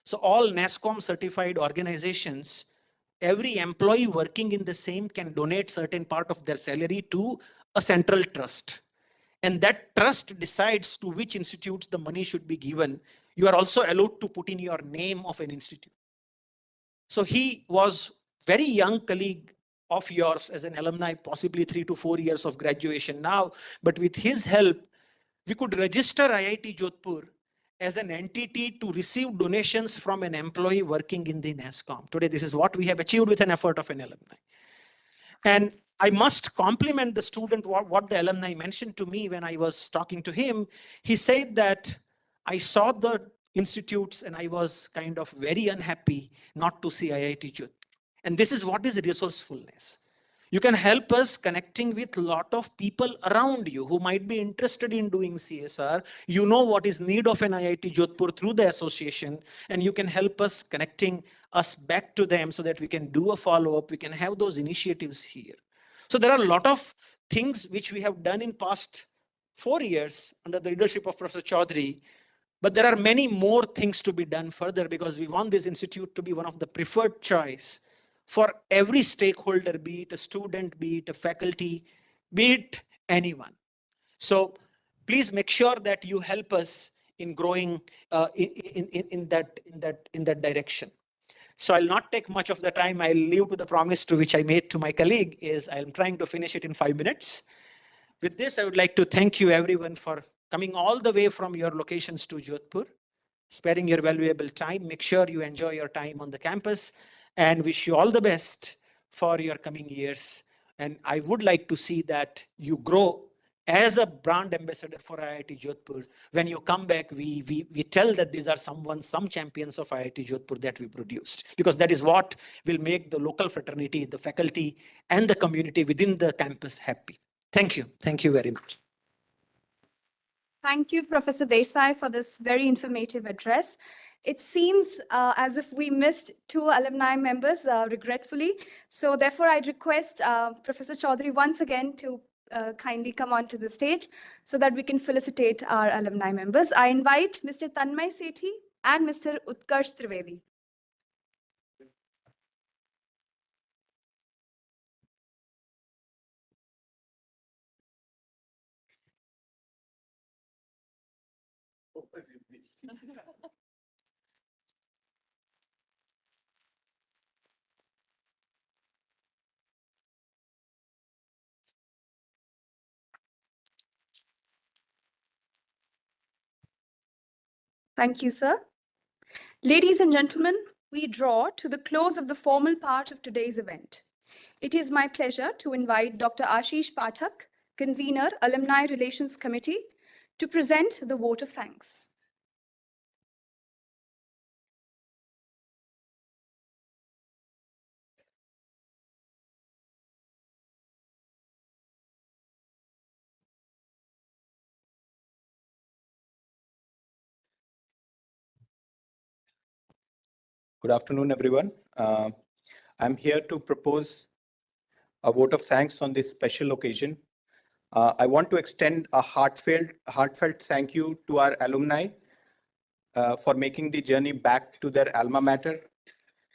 So all NASSCOM certified organizations, every employee working in the same can donate certain part of their salary to a central trust. And that trust decides to which institutes the money should be given. You are also allowed to put in your name of an institute. So he was very young colleague of yours as an alumni, possibly 3 to 4 years of graduation now. But with his help, we could register IIT Jodhpur as an entity to receive donations from an employee working in the NASSCOM. Today, this is what we have achieved with an effort of an alumni. And I must compliment the student, what the alumni mentioned to me when I was talking to him. He said that I saw the institutes and I was kind of very unhappy not to see IIT Jodhpur. And this is what is resourcefulness. You can help us connecting with a lot of people around you who might be interested in doing CSR. You know what is need of an IIT Jodhpur through the association, and you can help us connecting us back to them so that we can do a follow-up. We can have those initiatives here. So there are a lot of things which we have done in past 4 years under the leadership of Professor Chaudhary. But there are many more things to be done further because we want this institute to be one of the preferred choice for every stakeholder, be it a student, be it a faculty, be it anyone. So please make sure that you help us in growing in that direction. So I'll not take much of the time. I'll leave to the promise to which I made to my colleague is I'm trying to finish it in 5 minutes. With this, I would like to thank you everyone for coming all the way from your locations to Jodhpur, sparing your valuable time. Make sure you enjoy your time on the campus and wish you all the best for your coming years. And I would like to see that you grow as a brand ambassador for IIT Jodhpur. When you come back, we tell that these are some champions of IIT Jodhpur that we produced, because that is what will make the local fraternity, the faculty, and the community within the campus happy. Thank you. Thank you very much. Thank you, Professor Desai, for this very informative address. It seems as if we missed 2 alumni members, regretfully. So therefore, I'd request Professor Chaudhary once again to kindly come onto the stage so that we can felicitate our alumni members. I invite Mr. Tanmay Sethi and Mr. Utkarsh Trivedi. Thank you, sir. Ladies and gentlemen, we draw to the close of the formal part of today's event. It is my pleasure to invite Dr. Ashish Pathak, convener, Alumni Relations Committee, to present the vote of thanks. Good afternoon, everyone. I'm here to propose a vote of thanks on this special occasion. I want to extend a heartfelt thank you to our alumni for making the journey back to their alma mater.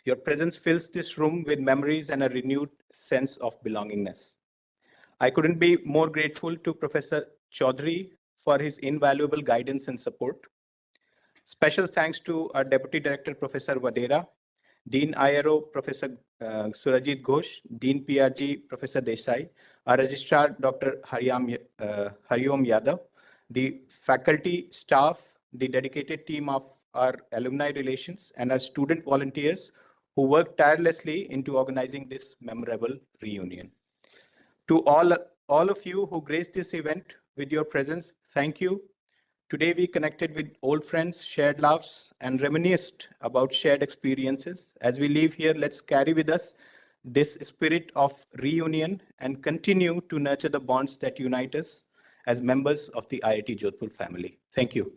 Your presence fills this room with memories and a renewed sense of belongingness. I couldn't be more grateful to Professor Chaudhary for his invaluable guidance and support. Special thanks to our Deputy Director, Professor Vadera, Dean IRO, Professor Surajit Ghosh, Dean PRG, Professor Desai, our Registrar, Dr. Hariom Yadav, the faculty, staff, the dedicated team of our alumni relations, and our student volunteers who worked tirelessly into organizing this memorable reunion. To all of you who graced this event with your presence, thank you. Today we connected with old friends, shared laughs, and reminisced about shared experiences. As we leave here, let's carry with us this spirit of reunion and continue to nurture the bonds that unite us as members of the IIT Jodhpur family. Thank you.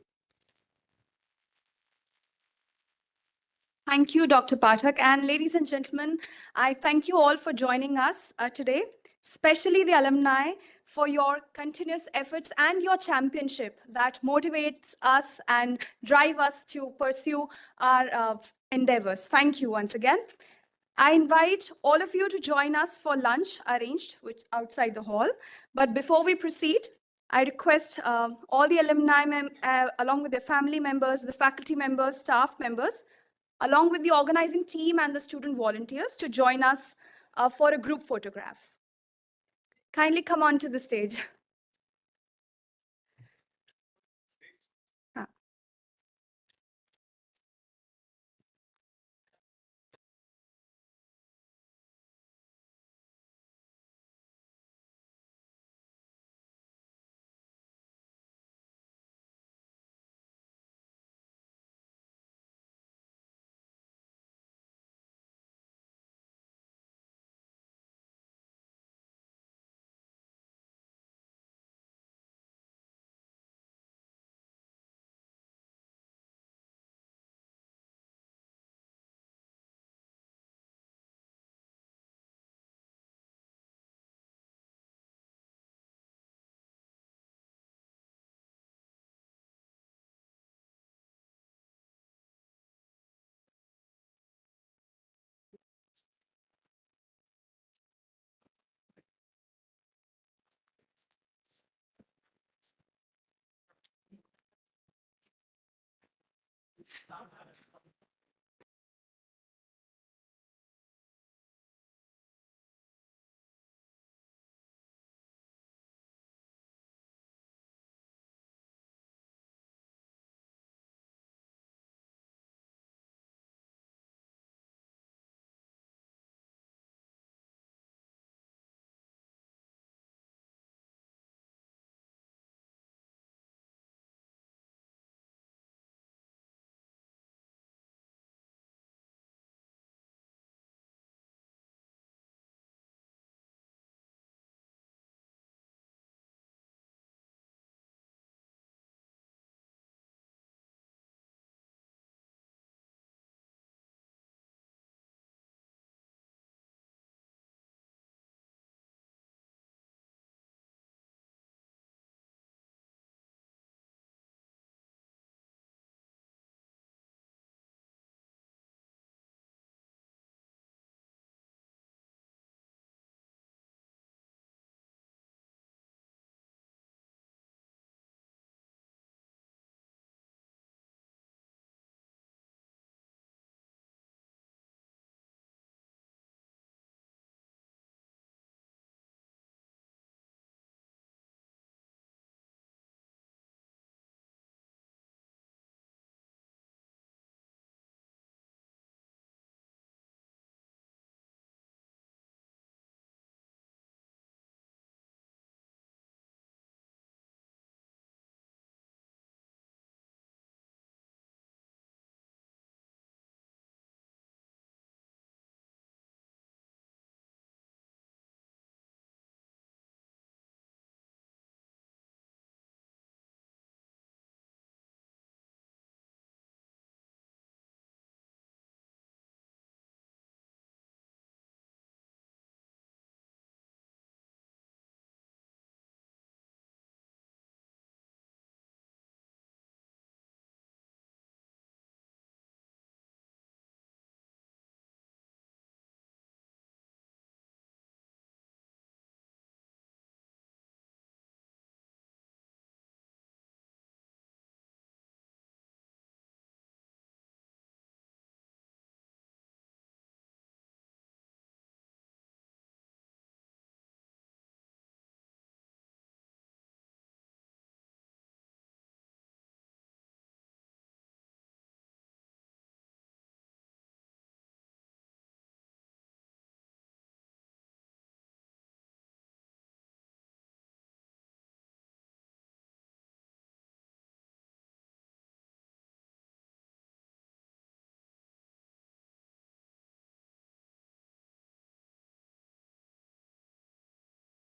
Thank you, Dr. Pathak. And ladies and gentlemen, I thank you all for joining us today, especially the alumni, for your continuous efforts and your championship that motivates us and drive us to pursue our endeavors. Thank you once again. I invite all of you to join us for lunch arranged outside the hall. But before we proceed, I request all the alumni, along with their family members, the faculty members, staff members, along with the organizing team and the student volunteers, to join us for a group photograph. Kindly come on to the stage.